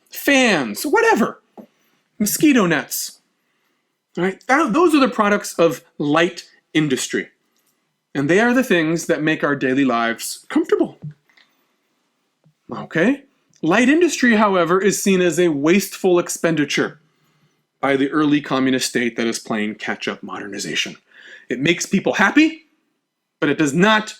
fans, whatever. Mosquito nets. All right? Those are the products of light industry. And they are the things that make our daily lives comfortable. Okay? Light industry, however, is seen as a wasteful expenditure by the early communist state that is playing catch-up modernization. It makes people happy, but it does not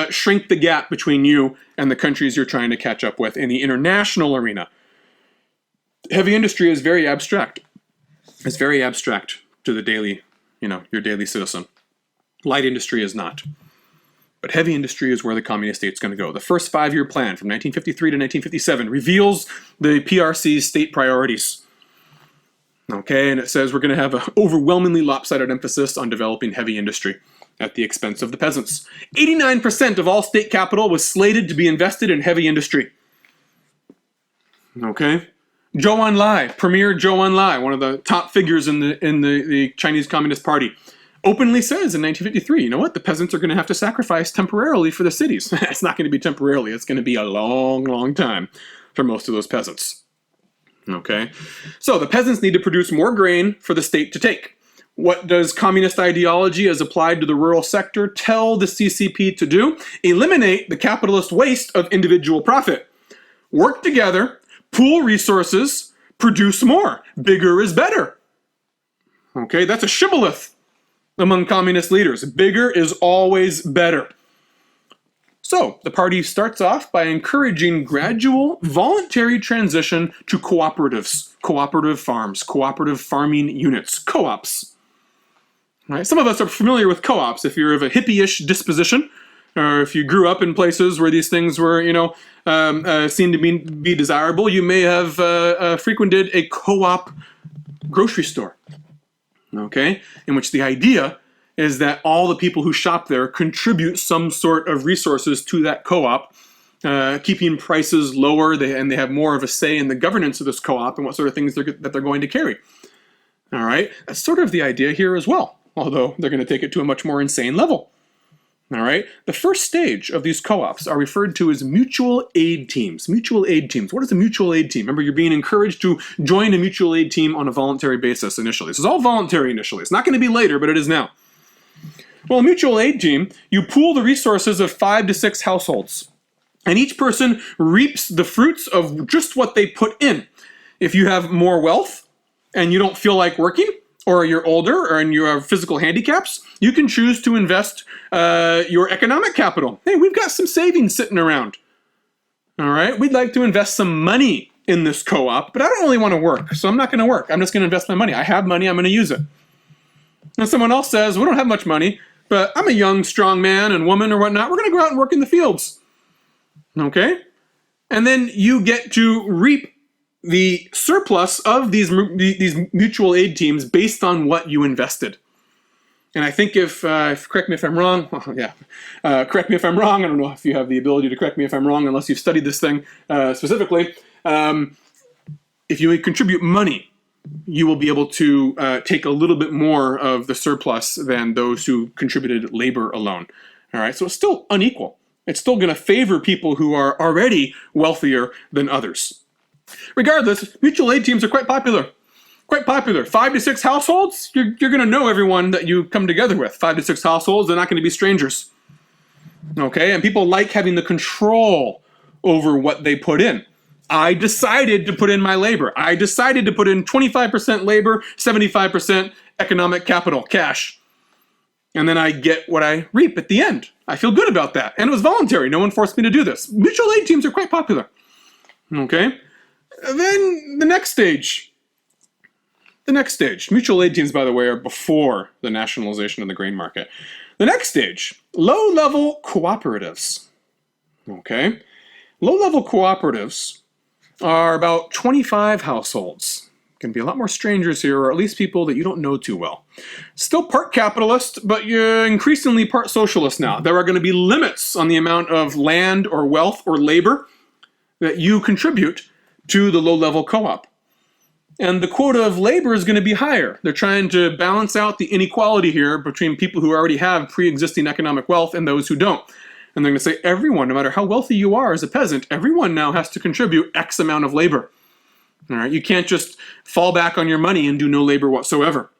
shrink the gap between you and the countries you're trying to catch up with in the international arena. Heavy industry is very abstract. It's very abstract to the daily, your daily citizen. Light industry is not. But heavy industry is where the communist state's going to go. The first 5-year plan from 1953 to 1957 reveals the PRC's state priorities. Okay, and it says we're going to have an overwhelmingly lopsided emphasis on developing heavy industry at the expense of the peasants. 89% of all state capital was slated to be invested in heavy industry. Okay? Zhou Enlai, Premier Zhou Enlai, one of the top figures in the Chinese Communist Party, openly says in 1953, you know what, the peasants are going to have to sacrifice temporarily for the cities. It's not going to be temporarily, it's going to be a long, long time for most of those peasants. Okay? So the peasants need to produce more grain for the state to take. What does communist ideology as applied to the rural sector tell the CCP to do? Eliminate the capitalist waste of individual profit. Work together, pool resources, produce more. Bigger is better. Okay, that's a shibboleth among communist leaders. Bigger is always better. So, the party starts off by encouraging gradual, voluntary transition to cooperatives, cooperative farms, cooperative farming units, co-ops. Right? Some of us are familiar with co-ops if you're of a hippie-ish disposition, or if you grew up in places where these things were, seen to be desirable. You may have frequented a co-op grocery store, okay, in which the idea is that all the people who shop there contribute some sort of resources to that co-op, keeping prices lower, and they have more of a say in the governance of this co-op and what sort of things that they're going to carry. All right, that's sort of the idea here as well, although they're going to take it to a much more insane level. All right, the first stage of these co-ops are referred to as mutual aid teams. Mutual aid teams. What is a mutual aid team? Remember, you're being encouraged to join a mutual aid team on a voluntary basis initially. This is all voluntary initially. It's not going to be later, but it is now. Well, a mutual aid team, you pool the resources of 5 to 6 households, and each person reaps the fruits of just what they put in. If you have more wealth and you don't feel like working, or you're older, and you have physical handicaps, you can choose to invest your economic capital. Hey, we've got some savings sitting around. All right, we'd like to invest some money in this co-op, but I don't really want to work, so I'm not going to work. I'm just going to invest my money. I have money, I'm going to use it. And someone else says, we don't have much money, but I'm a young, strong man and woman or whatnot. We're going to go out and work in the fields. Okay? And then you get to reap the surplus of these mutual aid teams based on what you invested. And I think if correct me if I'm wrong, correct me if I'm wrong. I don't know if you have the ability to correct me if I'm wrong unless you've studied this thing specifically. If you contribute money, you will be able to take a little bit more of the surplus than those who contributed labor alone. All right, so it's still unequal. It's still going to favor people who are already wealthier than others. Regardless, mutual aid teams are quite popular. Quite popular. 5 to 6 households, you're going to know everyone that you come together with. 5 to 6 households, they're not going to be strangers. Okay, and people like having the control over what they put in. I decided to put in my labor. I decided to put in 25% labor, 75% economic capital, cash. And then I get what I reap at the end. I feel good about that. And it was voluntary. No one forced me to do this. Mutual aid teams are quite popular. Okay? Then the next stage. Mutual aid teams, by the way, are before the nationalization of the grain market. The next stage, low-level cooperatives. Okay? Low-level cooperatives are about 25 households. Can be a lot more strangers here, or at least people that you don't know too well. Still part capitalist, but you're increasingly part socialist now. There are going to be limits on the amount of land or wealth or labor that you contribute to the low-level co-op. And the quota of labor is going to be higher. They're trying to balance out the inequality here between people who already have pre-existing economic wealth and those who don't. And they're going to say everyone, no matter how wealthy you are as a peasant, everyone now has to contribute X amount of labor. All right, you can't just fall back on your money and do no labor whatsoever.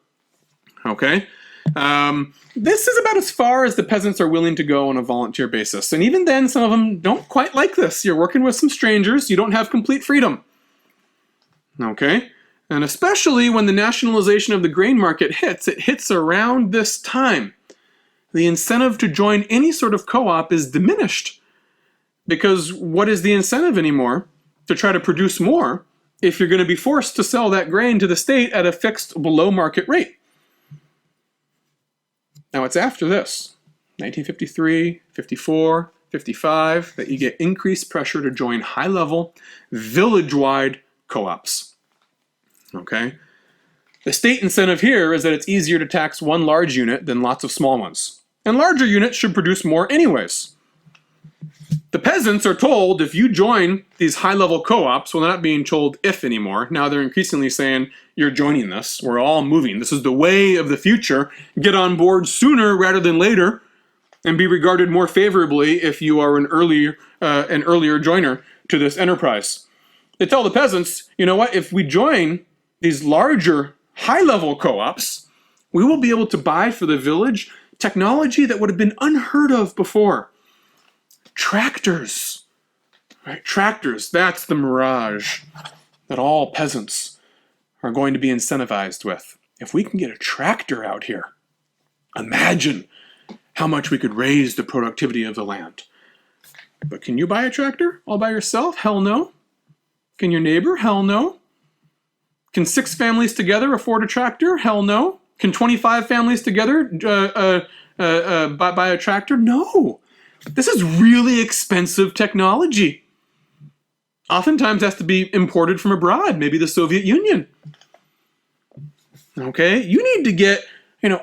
Okay? This is about as far as the peasants are willing to go on a volunteer basis. And even then, some of them don't quite like this. You're working with some strangers. You don't have complete freedom. Okay? And especially when the nationalization of the grain market hits, it hits around this time. The incentive to join any sort of co-op is diminished. Because what is the incentive anymore to try to produce more if you're going to be forced to sell that grain to the state at a fixed below market rate? Now it's after this, 1953, 54, 55, that you get increased pressure to join high-level, village-wide co-ops. Okay? The state incentive here is that it's easier to tax one large unit than lots of small ones. And larger units should produce more anyways. The peasants are told if you join these high-level co-ops, well, they're not being told if anymore. Now they're increasingly saying, you're joining this. We're all moving. This is the way of the future. Get on board sooner rather than later and be regarded more favorably if you are an earlier joiner to this enterprise. They tell the peasants, you know what, if we join these larger high-level co-ops, we will be able to buy for the village technology that would have been unheard of before. Tractors. Right? Tractors, that's the mirage that all peasants are going to be incentivized with. If we can get a tractor out here, imagine how much we could raise the productivity of the land. But can you buy a tractor all by yourself? Hell no. Can your neighbor? Hell no. Can 6 families together afford a tractor? Hell no. Can 25 families together buy a tractor? No. This is really expensive technology. Oftentimes has to be imported from abroad, maybe the Soviet Union. Okay? You need to get,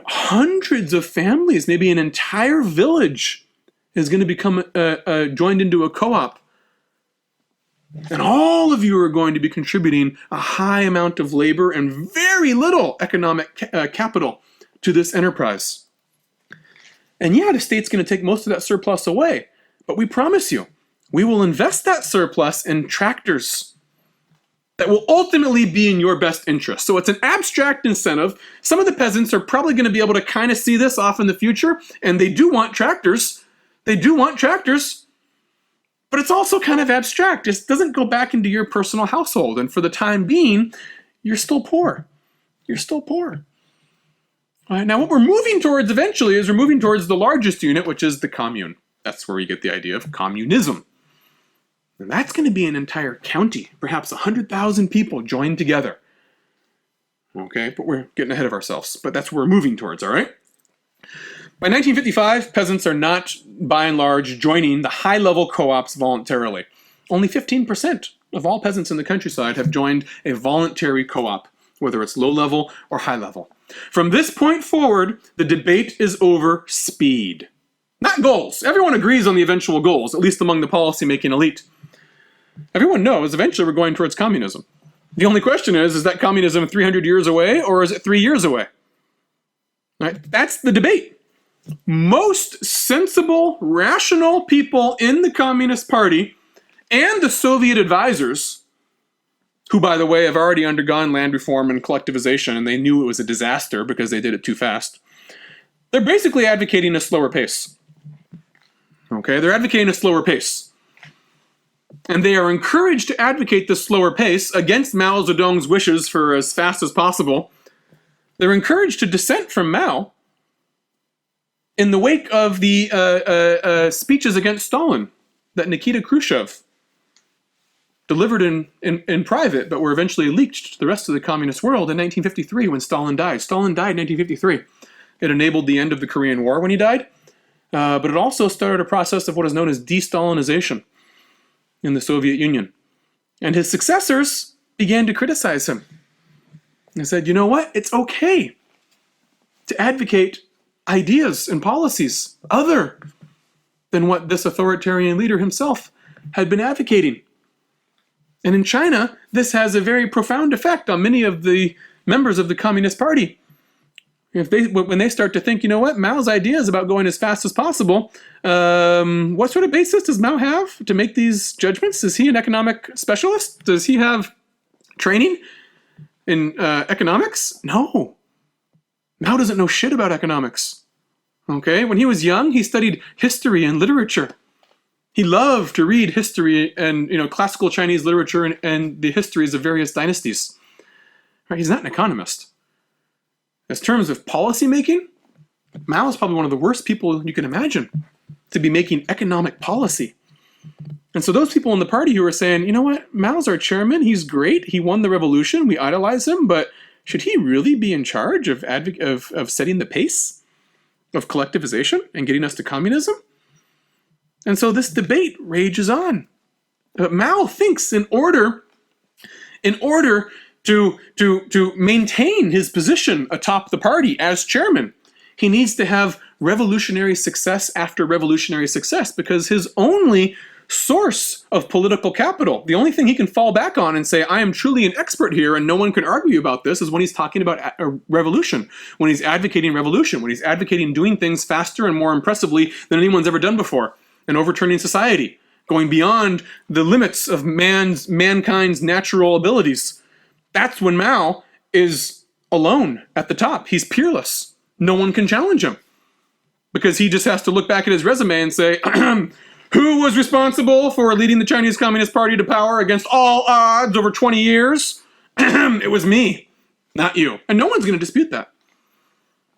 hundreds of families, maybe an entire village is going to become joined into a co-op. And all of you are going to be contributing a high amount of labor and very little economic capital to this enterprise. And yeah, the state's going to take most of that surplus away, but we promise you, we will invest that surplus in tractors that will ultimately be in your best interest. So it's an abstract incentive. Some of the peasants are probably going to be able to kind of see this off in the future, and they do want tractors. They do want tractors, but it's also kind of abstract. It doesn't go back into your personal household, and for the time being, you're still poor. You're still poor. All right, now what we're moving towards eventually is we're moving towards the largest unit, which is the commune. That's where we get the idea of communism. And that's going to be an entire county, perhaps 100,000 people joined together. Okay, but we're getting ahead of ourselves. But that's where we're moving towards, all right? By 1955, peasants are not, by and large, joining the high-level co-ops voluntarily. Only 15% of all peasants in the countryside have joined a voluntary co-op, whether it's low-level or high-level. From this point forward, the debate is over speed, not goals. Everyone agrees on the eventual goals, at least among the policy-making elite. Everyone knows eventually we're going towards communism. The only question is that communism 300 years away, or is it 3 years away? Right? That's the debate. Most sensible, rational people in the Communist Party and the Soviet advisors, who, by the way, have already undergone land reform and collectivization, and they knew it was a disaster because they did it too fast, they're basically advocating a slower pace. Okay, they're advocating a slower pace. And they are encouraged to advocate this slower pace against Mao Zedong's wishes for as fast as possible. They're encouraged to dissent from Mao in the wake of the speeches against Stalin that Nikita Khrushchev delivered in private, but were eventually leaked to the rest of the communist world in 1953 when Stalin died. Stalin died in 1953. It enabled the end of the Korean War when he died, but it also started a process of what is known as de-Stalinization in the Soviet Union. And his successors began to criticize him. They said, you know what? It's okay to advocate ideas and policies other than what this authoritarian leader himself had been advocating. And in China, this has a very profound effect on many of the members of the Communist Party. When they start to think, you know what, Mao's idea is about going as fast as possible, what sort of basis does Mao have to make these judgments? Is he an economic specialist? Does he have training in economics? No. Mao doesn't know shit about economics. Okay, when he was young, he studied history and literature. He loved to read history and classical Chinese literature and the histories of various dynasties. Right? He's not an economist. In terms of policy making, Mao is probably one of the worst people you can imagine to be making economic policy. And so those people in the party who are saying, you know what, Mao's our chairman, he's great, he won the revolution, we idolize him, but should he really be in charge of setting the pace of collectivization and getting us to communism? And so this debate rages on. But Mao thinks in order to maintain his position atop the party as chairman, he needs to have revolutionary success after revolutionary success, because his only source of political capital, the only thing he can fall back on and say, I am truly an expert here and no one can argue about this, is when he's talking about a revolution, when he's advocating revolution, when he's advocating doing things faster and more impressively than anyone's ever done before, and overturning society, going beyond the limits of mankind's natural abilities. That's when Mao is alone at the top. He's peerless. No one can challenge him, because he just has to look back at his resume and say, who was responsible for leading the Chinese Communist Party to power against all odds over 20 years? It was me, not you. And no one's going to dispute that.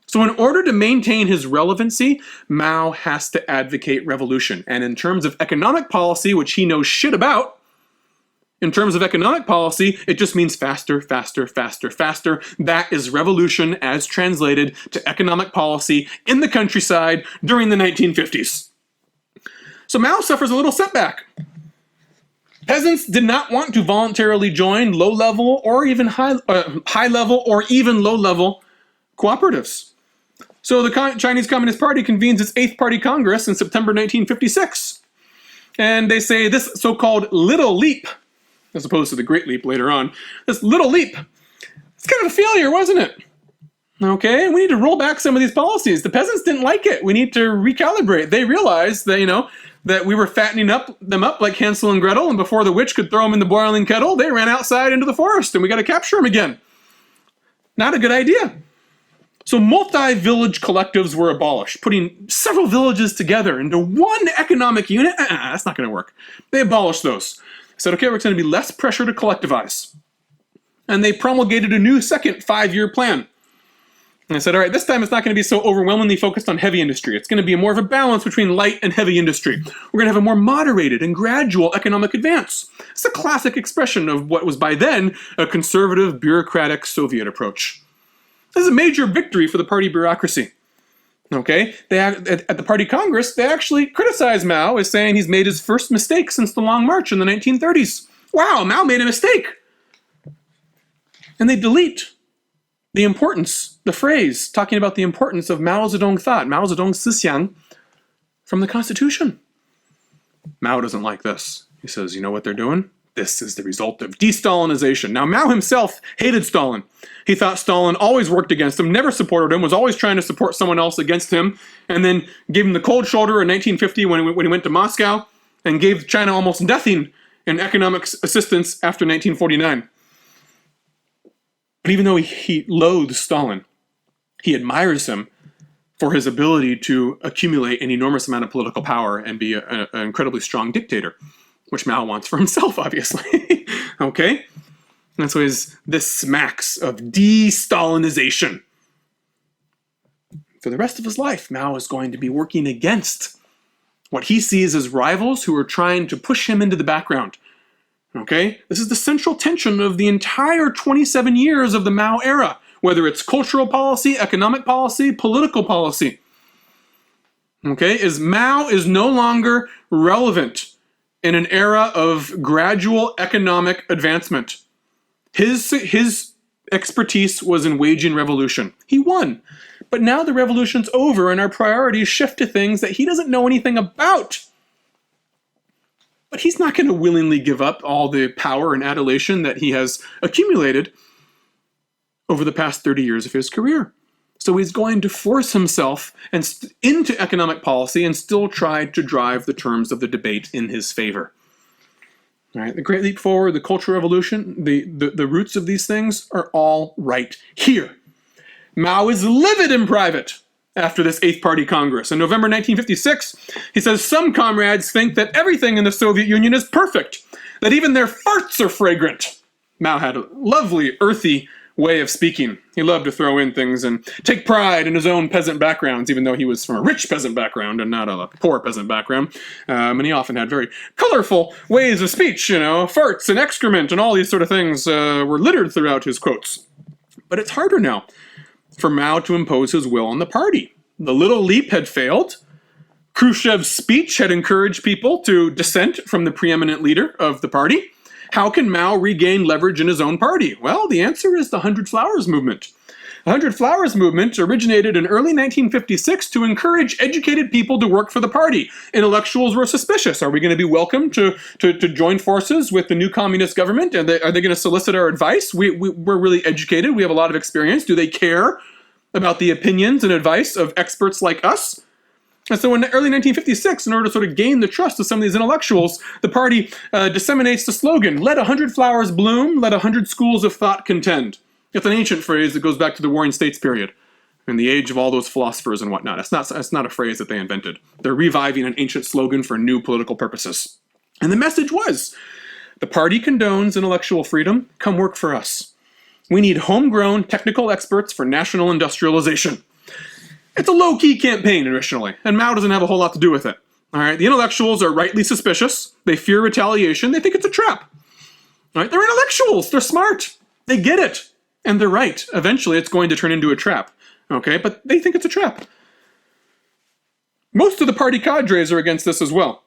So in order to maintain his relevancy, Mao has to advocate revolution. And in terms of economic policy, which he knows shit about, in terms of economic policy, it just means faster, faster, faster, faster. That is revolution as translated to economic policy in the countryside during the 1950s. So Mao suffers a little setback. Peasants did not want to voluntarily join low-level or even high-level or even low-level cooperatives. So the Chinese Communist Party convenes its 8th Party Congress in September 1956. And they say this so-called little leap, as opposed to the great leap later on, this little leap, it's kind of a failure, wasn't it? Okay, we need to roll back some of these policies. The peasants didn't like it. We need to recalibrate. They realized that, that we were fattening them up like Hansel and Gretel, and before the witch could throw them in the boiling kettle, they ran outside into the forest, and we got to capture them again. Not a good idea. So multi-village collectives were abolished, putting several villages together into one economic unit. That's not going to work. They abolished those. Said, okay, we're going to be less pressure to collectivize. And they promulgated a new second 5-year plan. And I said, all right, this time it's not going to be so overwhelmingly focused on heavy industry. It's going to be more of a balance between light and heavy industry. We're going to have a more moderated and gradual economic advance. It's a classic expression of what was by then a conservative, bureaucratic Soviet approach. This is a major victory for the party bureaucracy. Okay, at the party congress, they actually criticized Mao as saying he's made his first mistake since the Long March in the 1930s. Wow, Mao made a mistake. And they delete the importance, the phrase talking about the importance of Mao Zedong thought, Mao Zedong Sixiang, from the Constitution. Mao doesn't like this. He says, you know what they're doing? This is the result of de-Stalinization. Now, Mao himself hated Stalin. He thought Stalin always worked against him, never supported him, was always trying to support someone else against him, and then gave him the cold shoulder in 1950 when he went to Moscow, and gave China almost nothing in economic assistance after 1949. But even though he loathes Stalin, he admires him for his ability to accumulate an enormous amount of political power and be an incredibly strong dictator, which Mao wants for himself, obviously. Okay? And so this smacks of de-Stalinization. For the rest of his life, Mao is going to be working against what he sees as rivals who are trying to push him into the background. Okay? This is the central tension of the entire 27 years of the Mao era, whether it's cultural policy, economic policy, political policy. Okay? Mao is no longer relevant in an era of gradual economic advancement. His expertise was in waging revolution. He won. But now the revolution's over and our priorities shift to things that he doesn't know anything about. But he's not going to willingly give up all the power and adulation that he has accumulated over the past 30 years of his career. So he's going to force himself into economic policy and still try to drive the terms of the debate in his favor. All right, the Great Leap Forward, the Cultural Revolution, the roots of these things are all right here. Mao is livid in private after this 8th Party Congress. In November 1956, he says, some comrades think that everything in the Soviet Union is perfect, that even their farts are fragrant. Mao had a lovely, earthy way of speaking. He loved to throw in things and take pride in his own peasant backgrounds, even though he was from a rich peasant background and not a poor peasant background. And he often had very colorful ways of speech, farts and excrement and all these sort of things were littered throughout his quotes. But it's harder now for Mao to impose his will on the party. The little leap had failed. Khrushchev's speech had encouraged people to dissent from the preeminent leader of the party. How can Mao regain leverage in his own party? Well, the answer is the 100 Flowers movement. The 100 Flowers movement originated in early 1956 to encourage educated people to work for the party. Intellectuals were suspicious. Are we going to be welcome to join forces with the new communist government? Are they going to solicit our advice? We're really educated. We have a lot of experience. Do they care about the opinions and advice of experts like us? And so in early 1956, in order to sort of gain the trust of some of these intellectuals, the party disseminates the slogan, let 100 flowers bloom, let 100 schools of thought contend. It's an ancient phrase that goes back to the Warring States period, in the age of all those philosophers and whatnot. It's not a phrase that they invented. They're reviving an ancient slogan for new political purposes. And the message was, the party condones intellectual freedom, come work for us. We need homegrown technical experts for national industrialization. It's a low-key campaign originally, and Mao doesn't have a whole lot to do with it. All right, the intellectuals are rightly suspicious. They fear retaliation. They think it's a trap. All right, they're intellectuals. They're smart. They get it, and they're right. Eventually, it's going to turn into a trap. Okay, but they think it's a trap. Most of the party cadres are against this as well.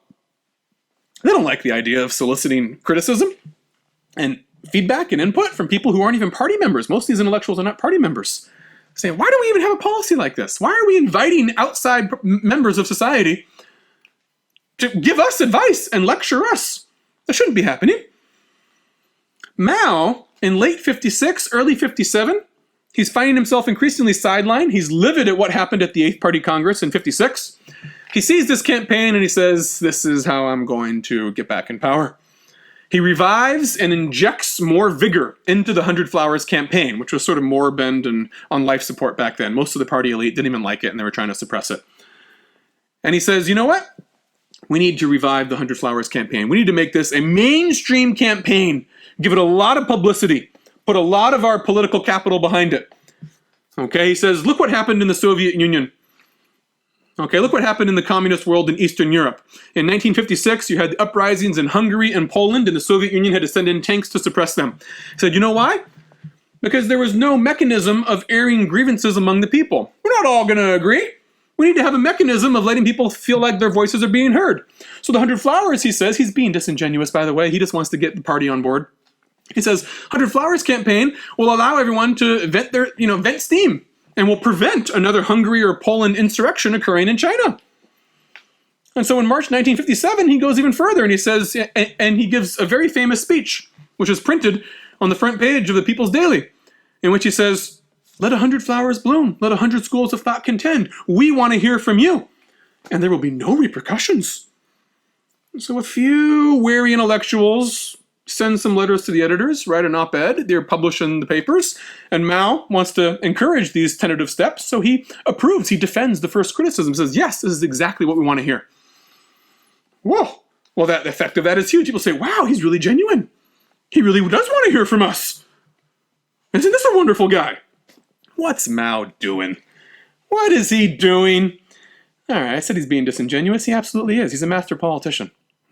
They don't like the idea of soliciting criticism and feedback and input from people who aren't even party members. Most of these intellectuals are not party members. saying, why do we even have a policy like this? Why are we inviting outside members of society to give us advice and lecture us? That shouldn't be happening. Mao, in late 56, early 57, he's finding himself increasingly sidelined. He's livid at what happened at the 8th Party Congress in 56. He sees this campaign and he says, this is how I'm going to get back in power. He revives and injects more vigor into the 100 Flowers campaign, which was sort of moribund and on life support back then. Most of the party elite didn't even like it and they were trying to suppress it. And he says, you know what? We need to revive the 100 Flowers campaign. We need to make this a mainstream campaign. Give it a lot of publicity. Put a lot of our political capital behind it. Okay, he says, look what happened in the Soviet Union. Okay, look what happened in the communist world in Eastern Europe. In 1956, you had the uprisings in Hungary and Poland, and the Soviet Union had to send in tanks to suppress them. He said, you know why? Because there was no mechanism of airing grievances among the people. We're not all going to agree. We need to have a mechanism of letting people feel like their voices are being heard. So the 100 Flowers, he says, he's being disingenuous, by the way. He just wants to get the party on board. He says, 100 Flowers campaign will allow everyone to vent steam and will prevent another Hungary or Poland insurrection occurring in China. And so in March 1957, he goes even further and he says, and he gives a very famous speech, which is printed on the front page of the People's Daily, in which he says, let 100 flowers bloom, let 100 schools of thought contend. We want to hear from you, and there will be no repercussions. So a few wary intellectuals send some letters to the editors, write an op-ed, they're published in the papers, and Mao wants to encourage these tentative steps, so he approves, he defends the first criticism, says, yes, this is exactly what we want to hear. Whoa, well, the effect of that is huge. People say, wow, he's really genuine. He really does want to hear from us. Isn't this a wonderful guy? What's Mao doing? What is he doing? All right, I said he's being disingenuous. He absolutely is. He's a master politician.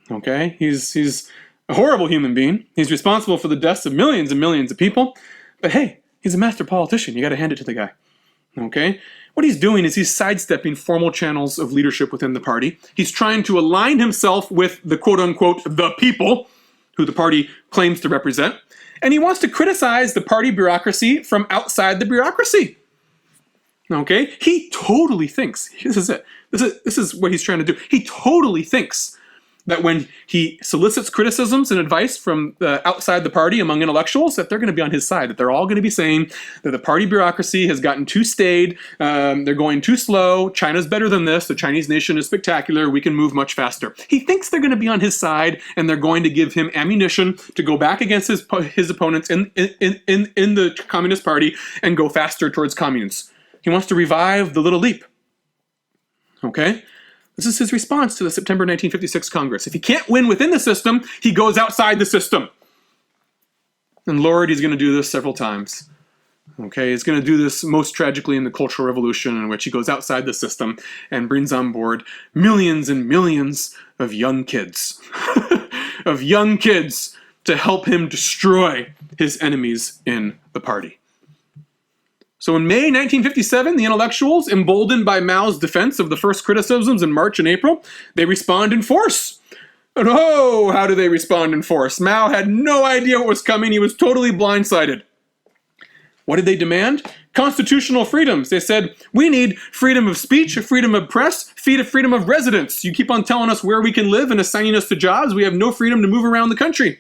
Okay, he's a horrible human being. He's responsible for the deaths of millions and millions of people. But hey, he's a master politician. You got to hand it to the guy. Okay? What he's doing is he's sidestepping formal channels of leadership within the party. He's trying to align himself with the quote-unquote the people, who the party claims to represent. And he wants to criticize the party bureaucracy from outside the bureaucracy. Okay? He totally thinks, this is it. This is what he's trying to do. He totally thinks that when he solicits criticisms and advice from outside the party among intellectuals, that they're going to be on his side, that they're all going to be saying that the party bureaucracy has gotten too staid, they're going too slow, China's better than this, the Chinese nation is spectacular, we can move much faster. He thinks they're going to be on his side, and they're going to give him ammunition to go back against his opponents in the Communist Party and go faster towards communes. He wants to revive the Little Leap. Okay? This is his response to the September 1956 Congress. If he can't win within the system, he goes outside the system. And Lord, he's going to do this several times. Okay, he's going to do this most tragically in the Cultural Revolution, in which he goes outside the system and brings on board millions and millions of young kids. of young kids to help him destroy his enemies in the party. So in May 1957, the intellectuals, emboldened by Mao's defense of the first criticisms in March and April, they respond in force. And oh, how do they respond in force? Mao had no idea what was coming. He was totally blindsided. What did they demand? Constitutional freedoms. They said, we need freedom of speech, freedom of press, freedom of residence. You keep on telling us where we can live and assigning us to jobs. We have no freedom to move around the country.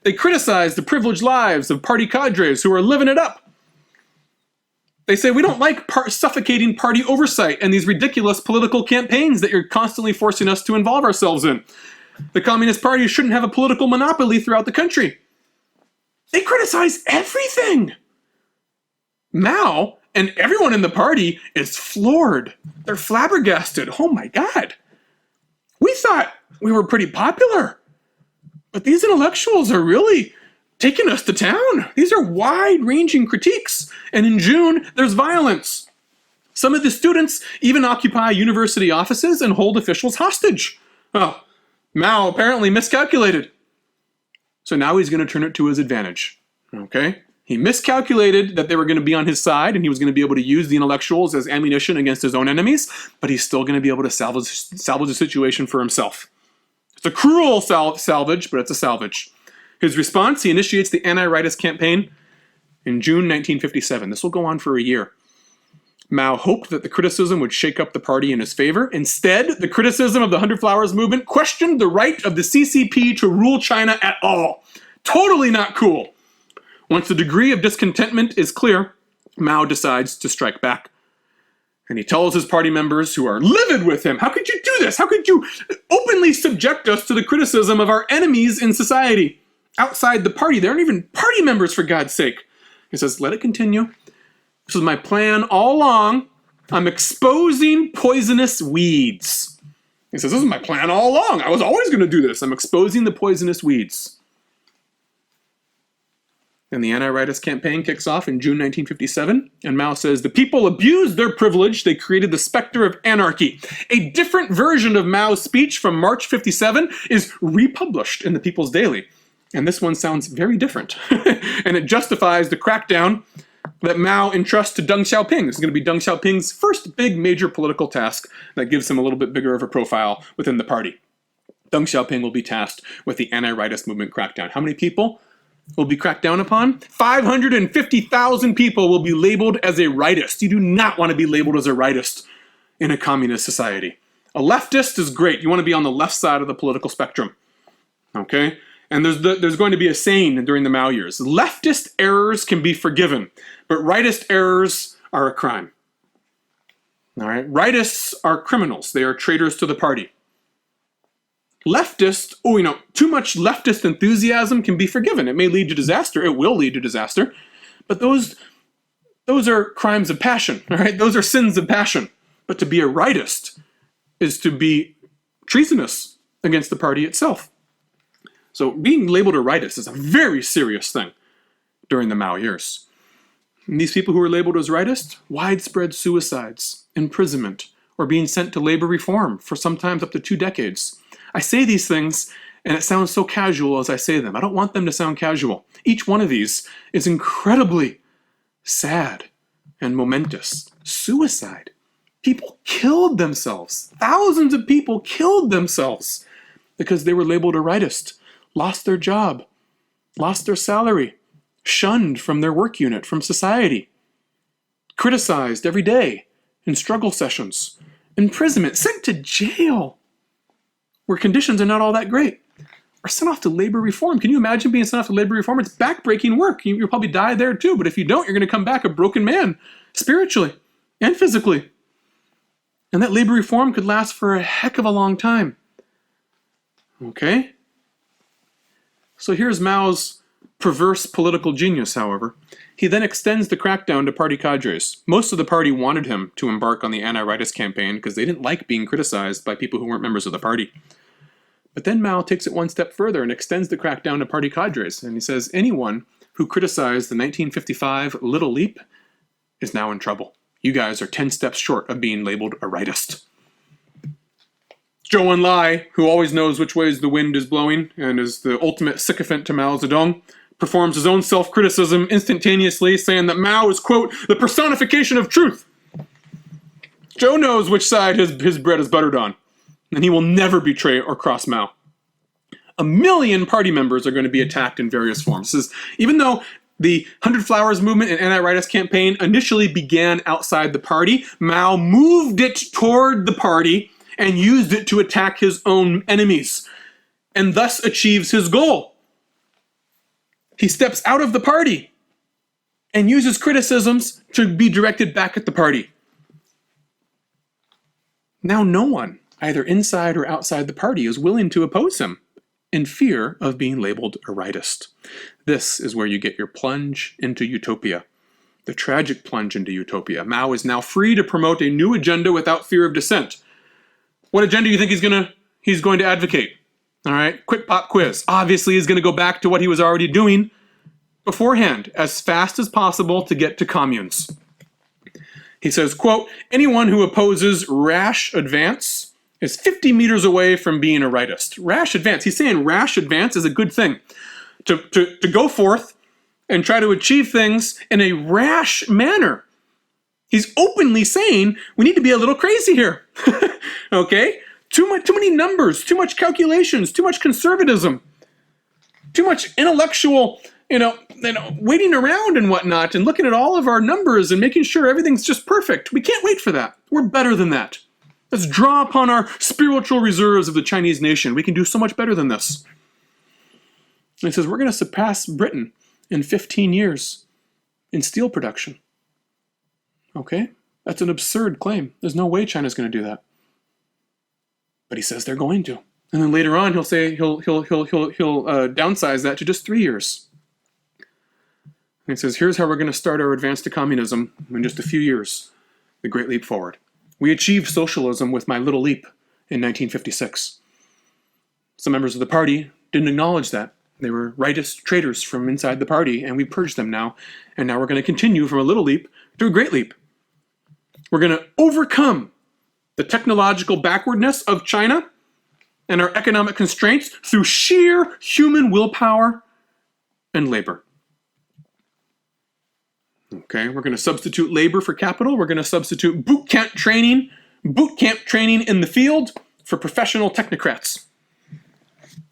They criticized the privileged lives of party cadres who are living it up. They say, we don't like suffocating party oversight and these ridiculous political campaigns that you're constantly forcing us to involve ourselves in. The Communist Party shouldn't have a political monopoly throughout the country. They criticize everything. Mao and everyone in the party is floored. They're flabbergasted. Oh my God. We thought we were pretty popular, but these intellectuals are really taking us to town. These are wide-ranging critiques. And in June, there's violence. Some of the students even occupy university offices and hold officials hostage. Oh, Mao apparently miscalculated. So now he's going to turn it to his advantage. Okay? He miscalculated that they were going to be on his side and he was going to be able to use the intellectuals as ammunition against his own enemies, but he's still going to be able to salvage the situation for himself. It's a cruel salvage, but it's a salvage. His response, he initiates the anti-rightist campaign in June 1957. This will go on for a year. Mao hoped that the criticism would shake up the party in his favor. Instead, the criticism of the 100 Flowers movement questioned the right of the CCP to rule China at all. Totally not cool. Once the degree of discontentment is clear, Mao decides to strike back. And he tells his party members who are livid with him, how could you do this? How could you openly subject us to the criticism of our enemies in society? Outside the party, they aren't even party members, for God's sake. He says, let it continue. This is my plan all along. I'm exposing poisonous weeds. He says, this is my plan all along. I was always going to do this. I'm exposing the poisonous weeds. And the anti-rightist campaign kicks off in June 1957, and Mao says, the people abused their privilege. They created the specter of anarchy. A different version of Mao's speech from March 57 is republished in the People's Daily. And this one sounds very different. And it justifies the crackdown that Mao entrusts to Deng Xiaoping. This is going to be Deng Xiaoping's first big major political task that gives him a little bit bigger of a profile within the party. Deng Xiaoping will be tasked with the anti-rightist movement crackdown. How many people will be cracked down upon? 550,000 people will be labeled as a rightist. You do not want to be labeled as a rightist in a communist society. A leftist is great. You want to be on the left side of the political spectrum. Okay? And there's going to be a saying during the Mao years. Leftist errors can be forgiven, but rightist errors are a crime. All right? Rightists are criminals. They are traitors to the party. Leftist, too much leftist enthusiasm can be forgiven. It may lead to disaster. It will lead to disaster. But those are crimes of passion, all right? Those are sins of passion. But to be a rightist is to be treasonous against the party itself. So being labeled a rightist is a very serious thing during the Mao years. And these people who were labeled as rightist, widespread suicides, imprisonment, or being sent to labor reform for sometimes up to 2 decades. I say these things, and it sounds so casual as I say them. I don't want them to sound casual. Each one of these is incredibly sad and momentous. Suicide. People killed themselves. Thousands of people killed themselves because they were labeled a rightist, lost their job, lost their salary, shunned from their work unit, from society, criticized every day in struggle sessions, imprisonment, sent to jail, where conditions are not all that great, or sent off to labor reform. Can you imagine being sent off to labor reform? It's backbreaking work. You'll probably die there too, but if you don't, you're going to come back a broken man, spiritually and physically. And that labor reform could last for a heck of a long time. Okay? So here's Mao's perverse political genius, however. He then extends the crackdown to party cadres. Most of the party wanted him to embark on the anti-rightist campaign because they didn't like being criticized by people who weren't members of the party. But then Mao takes it one step further and extends the crackdown to party cadres. And he says anyone who criticized the 1955 Little Leap is now in trouble. You guys are 10 steps short of being labeled a rightist. Zhou Enlai, who always knows which ways the wind is blowing and is the ultimate sycophant to Mao Zedong, performs his own self-criticism instantaneously, saying that Mao is, quote, the personification of truth. Zhou knows which side his bread is buttered on, and he will never betray or cross Mao. 1 million party members are going to be attacked in various forms. This is, even though the 100 Flowers movement and anti-rightist campaign initially began outside the party, Mao moved it toward the party and used it to attack his own enemies, and thus achieves his goal. He steps out of the party and uses criticisms to be directed back at the party. Now no one, either inside or outside the party, is willing to oppose him in fear of being labeled a rightist. This is where you get your plunge into utopia, the tragic plunge into utopia. Mao is now free to promote a new agenda without fear of dissent. What agenda do you think he's going to advocate? All right, quick pop quiz. Obviously, he's going to go back to what he was already doing beforehand, as fast as possible to get to communes. He says, quote, anyone who opposes rash advance is 50 meters away from being a rightist. Rash advance. He's saying rash advance is a good thing. To go forth and try to achieve things in a rash manner. He's openly saying we need to be a little crazy here. Okay? Too many numbers, too much calculations, too much conservatism, too much intellectual waiting around and whatnot and looking at all of our numbers and making sure everything's just perfect. We can't wait for that. We're better than that. Let's draw upon our spiritual reserves of the Chinese nation. We can do so much better than this. And he says, we're going to surpass Britain in 15 years in steel production. Okay? That's an absurd claim. There's no way China's going to do that. But he says they're going to. And then later on, he'll say he'll downsize that to just 3 years. And he says, here's how we're going to start our advance to communism in just a few years. The Great Leap Forward. We achieved socialism with my little leap in 1956. Some members of the party didn't acknowledge that. They were rightist traitors from inside the party, and we purged them now. And now we're going to continue from a little leap to a great leap. We're going to overcome the technological backwardness of China and our economic constraints through sheer human willpower and labor. Okay, we're going to substitute labor for capital. We're going to substitute boot camp training in the field for professional technocrats.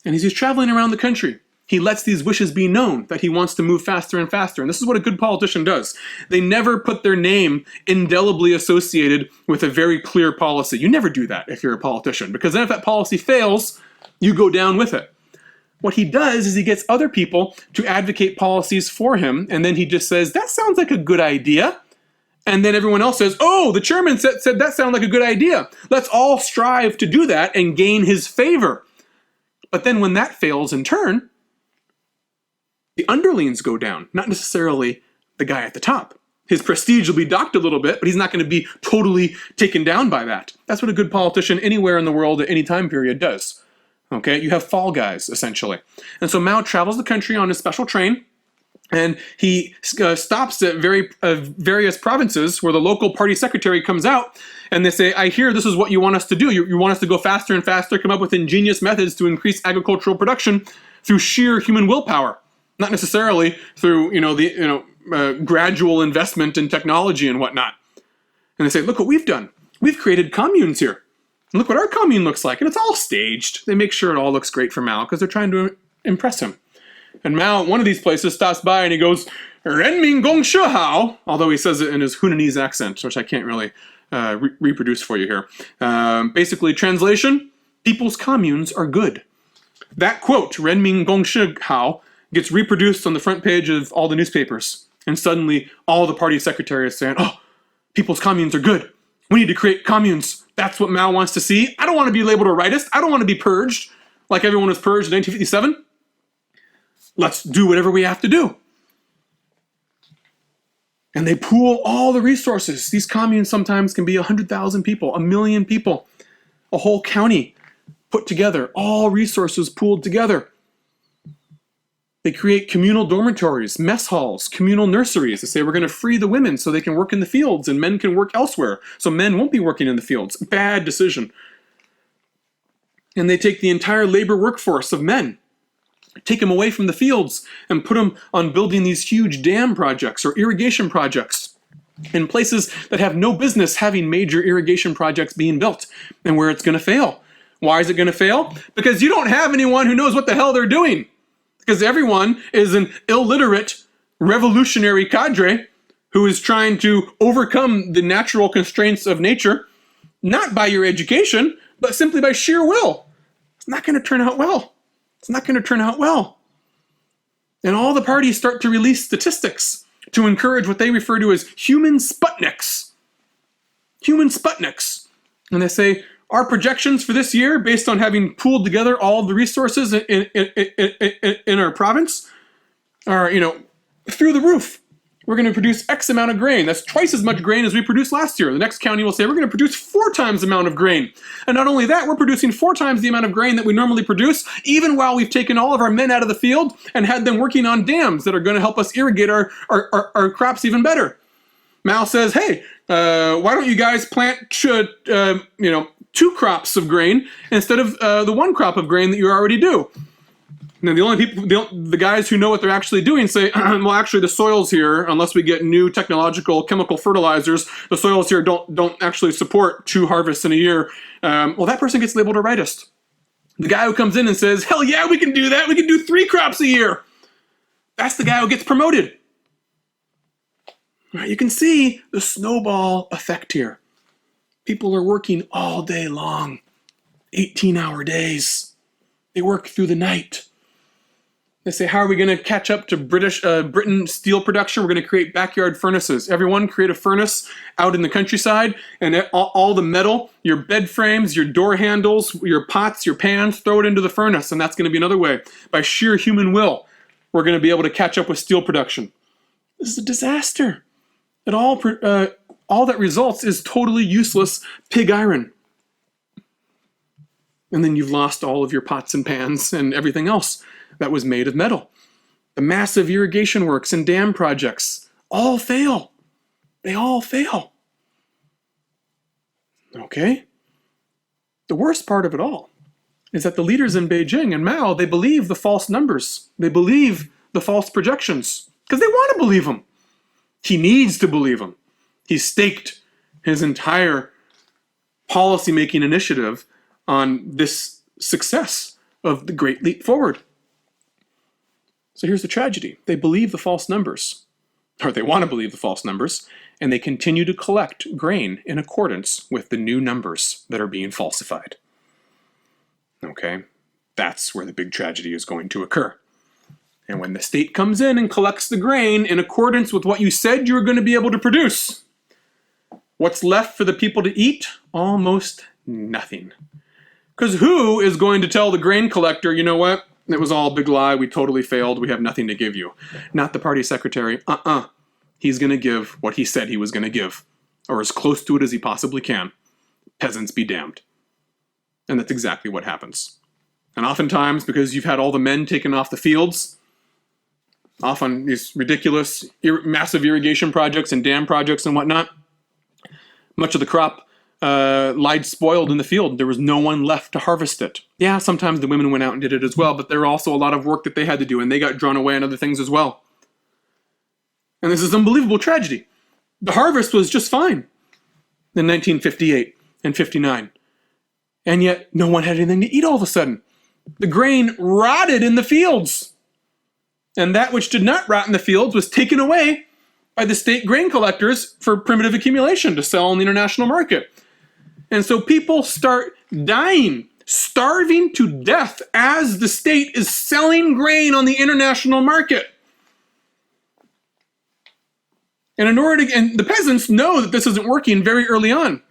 And as he's traveling around the country, he lets these wishes be known that he wants to move faster and faster. And this is what a good politician does. They never put their name indelibly associated with a very clear policy. You never do that if you're a politician, because then if that policy fails, you go down with it. What he does is he gets other people to advocate policies for him, and then he just says, that sounds like a good idea. And then everyone else says, oh, the chairman said that sounded like a good idea. Let's all strive to do that and gain his favor. But then when that fails in turn, the underlings go down, not necessarily the guy at the top. His prestige will be docked a little bit, but he's not going to be totally taken down by that. That's what a good politician anywhere in the world at any time period does. Okay, you have fall guys, essentially. And so Mao travels the country on a special train, and he stops at various provinces where the local party secretary comes out, and they say, I hear this is what you want us to do. You want us to go faster and faster, come up with ingenious methods to increase agricultural production through sheer human willpower. Not necessarily through, gradual investment in technology and whatnot. And they say, look what we've done. We've created communes here. And look what our commune looks like. And it's all staged. They make sure it all looks great for Mao because they're trying to impress him. And Mao, one of these places, stops by and he goes, Renmin Gong Shi Hao, although he says it in his Hunanese accent, which I can't really reproduce for you here. Basically, translation, people's communes are good. That quote, Renmin Gong Shi Hao, gets reproduced on the front page of all the newspapers. And suddenly, all the party secretaries saying, oh, people's communes are good. We need to create communes. That's what Mao wants to see. I don't want to be labeled a rightist. I don't want to be purged like everyone was purged in 1957. Let's do whatever we have to do. And they pool all the resources. These communes sometimes can be 100,000 people, 1 million people, a whole county put together, all resources pooled together. They create communal dormitories, mess halls, communal nurseries. They say we're going to free the women so they can work in the fields and men can work elsewhere. So men won't be working in the fields. Bad decision. And they take the entire labor workforce of men, take them away from the fields and put them on building these huge dam projects or irrigation projects in places that have no business having major irrigation projects being built and where it's going to fail. Why is it going to fail? Because you don't have anyone who knows what the hell they're doing. Because everyone is an illiterate revolutionary cadre who is trying to overcome the natural constraints of nature, not by your education, but simply by sheer will. It's not going to turn out well. It's not going to turn out well. And all the parties start to release statistics to encourage what they refer to as human Sputniks. Human Sputniks. And they say, our projections for this year, based on having pooled together all the resources in our province, are, through the roof. We're going to produce X amount of grain. That's twice as much grain as we produced last year. The next county will say, we're going to produce 4 times the amount of grain. And not only that, we're producing 4 times the amount of grain that we normally produce, even while we've taken all of our men out of the field and had them working on dams that are going to help us irrigate our crops even better. Mao says, hey, why don't you guys plant 2 crops of grain instead of the 1 crop of grain that you already do? Now, the only people, the guys who know what they're actually doing say, well, actually, the soils here, unless we get new technological chemical fertilizers, the soils here don't actually support 2 harvests in a year. Well, that person gets labeled a rightist. The guy who comes in and says, hell yeah, we can do that. We can do 3 crops a year. that's the guy who gets promoted. All right, you can see the snowball effect here. People are working all day long, 18-hour days. They work through the night. They say, how are we going to catch up to Britain steel production? We're going to create backyard furnaces. Everyone create a furnace out in the countryside, and all the metal, your bed frames, your door handles, your pots, your pans, throw it into the furnace, and that's going to be another way. By sheer human will, we're going to be able to catch up with steel production. This is a disaster. All that results is totally useless pig iron. And then you've lost all of your pots and pans and everything else that was made of metal. The massive irrigation works and dam projects all fail. They all fail. Okay? The worst part of it all is that the leaders in Beijing and Mao, they believe the false numbers. They believe the false projections because they want to believe them. He needs to believe them. He staked his entire policy-making initiative on this success of the Great Leap Forward. So here's the tragedy. They believe the false numbers, or they want to believe the false numbers, and they continue to collect grain in accordance with the new numbers that are being falsified. Okay, that's where the big tragedy is going to occur. And when the state comes in and collects the grain in accordance with what you said you were going to be able to produce, what's left for the people to eat? Almost nothing. Because who is going to tell the grain collector, you know what? It was all a big lie. We totally failed. We have nothing to give you. Not the party secretary. He's going to give what he said he was going to give, or as close to it as he possibly can. Peasants be damned. And that's exactly what happens. And oftentimes, because you've had all the men taken off the fields, off on these ridiculous, massive irrigation projects and dam projects and whatnot, much of the crop lied spoiled in the field. There was no one left to harvest it. Yeah, sometimes the women went out and did it as well, but there were also a lot of work that they had to do, and they got drawn away on other things as well. And this is unbelievable tragedy. The harvest was just fine in 1958 and 59. And yet, no one had anything to eat all of a sudden. The grain rotted in the fields. And that which did not rot in the fields was taken away by the state grain collectors for primitive accumulation to sell in the international market. And so people start dying, starving to death as the state is selling grain on the international market. And and the peasants know that this isn't working very early on.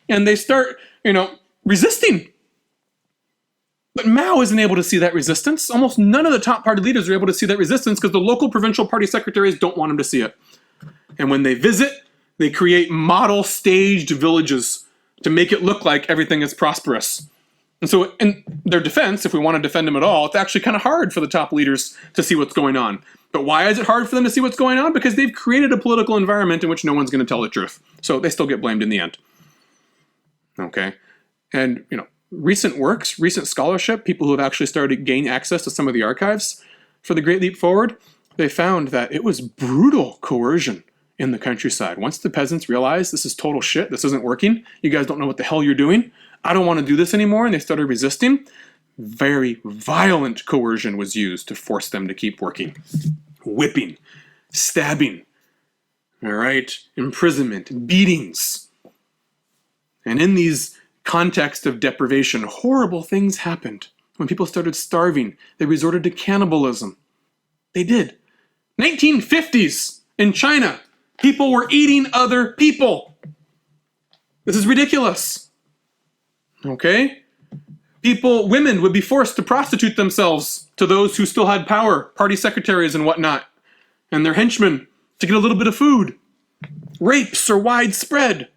And they start, resisting. But Mao isn't able to see that resistance. Almost none of the top party leaders are able to see that resistance because the local provincial party secretaries don't want him to see it. And when they visit, they create model staged villages to make it look like everything is prosperous. And so in their defense, if we want to defend them at all, it's actually kind of hard for the top leaders to see what's going on. But why is it hard for them to see what's going on? Because they've created a political environment in which no one's going to tell the truth. So they still get blamed in the end. Okay? And, recent works, recent scholarship, people who have actually started to gain access to some of the archives for the Great Leap Forward, they found that it was brutal coercion in the countryside. Once the peasants realized this is total shit, this isn't working, you guys don't know what the hell you're doing, I don't want to do this anymore, and they started resisting, very violent coercion was used to force them to keep working. Whipping, stabbing, all right, imprisonment, beatings. And in these context of deprivation, horrible things happened. When people started starving, they resorted to cannibalism. They did. 1950s in China, people were eating other people. This is ridiculous. Okay? Women would be forced to prostitute themselves to those who still had power, party secretaries and whatnot, and their henchmen to get a little bit of food. Rapes are widespread.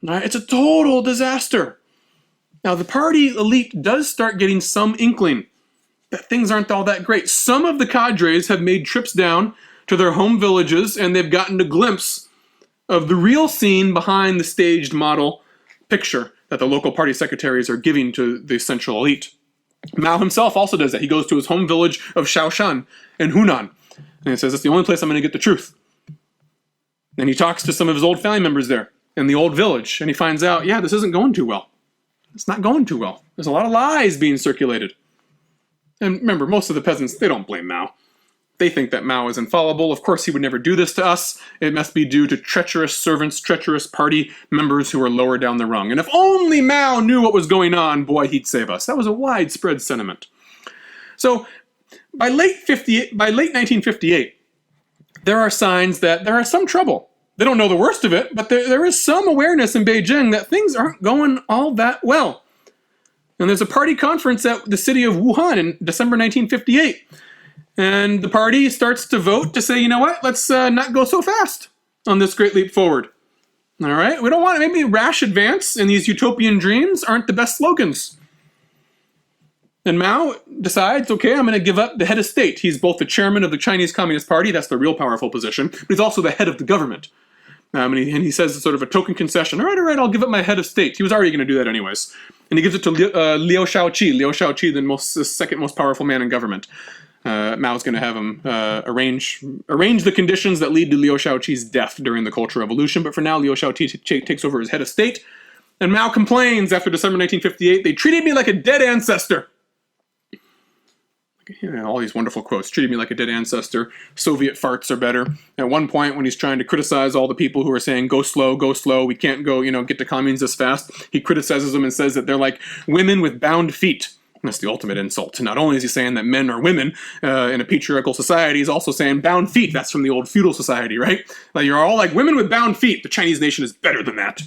It's a total disaster. Now, the party elite does start getting some inkling that things aren't all that great. Some of the cadres have made trips down to their home villages, and they've gotten a glimpse of the real scene behind the staged model picture that the local party secretaries are giving to the central elite. Mao himself also does that. He goes to his home village of Shaoshan in Hunan, and he says, it's the only place I'm going to get the truth. And he talks to some of his old family members there in the old village, and he finds out, this isn't going too well. It's not going too well. There's a lot of lies being circulated. And remember, most of the peasants, they don't blame Mao. They think that Mao is infallible. Of course, he would never do this to us. It must be due to treacherous servants, treacherous party members who are lower down the rung. And if only Mao knew what was going on, boy, he'd save us. That was a widespread sentiment. So by late 1958, there are signs that there is some trouble. They don't know the worst of it, but there is some awareness in Beijing that things aren't going all that well. And there's a party conference at the city of Wuhan in December 1958. And the party starts to vote to say, you know what, let's not go so fast on this great leap forward. All right, we don't want maybe rash advance and these utopian dreams aren't the best slogans. And Mao decides, okay, I'm going to give up the head of state. He's both the chairman of the Chinese Communist Party, that's the real powerful position, but he's also the head of the government. And he says it's sort of a token concession. All right, I'll give up my head of state. He was already going to do that anyways. And he gives it to Liu Shaoqi. Liu Shaoqi, the second most powerful man in government. Mao's going to have him arrange the conditions that lead to Liu Shaoqi's death during the Cultural Revolution. But for now, Liu Shaoqi takes over as head of state. And Mao complains after December 1958, they treated me like a dead ancestor. All these wonderful quotes. Treated me like a dead ancestor. Soviet farts are better. At one point, when he's trying to criticize all the people who are saying, go slow, we can't go, get to communes this fast, he criticizes them and says that they're like women with bound feet. That's the ultimate insult. Not only is he saying that men are women in a patriarchal society, he's also saying bound feet. That's from the old feudal society, right? Like you're all like women with bound feet. The Chinese nation is better than that.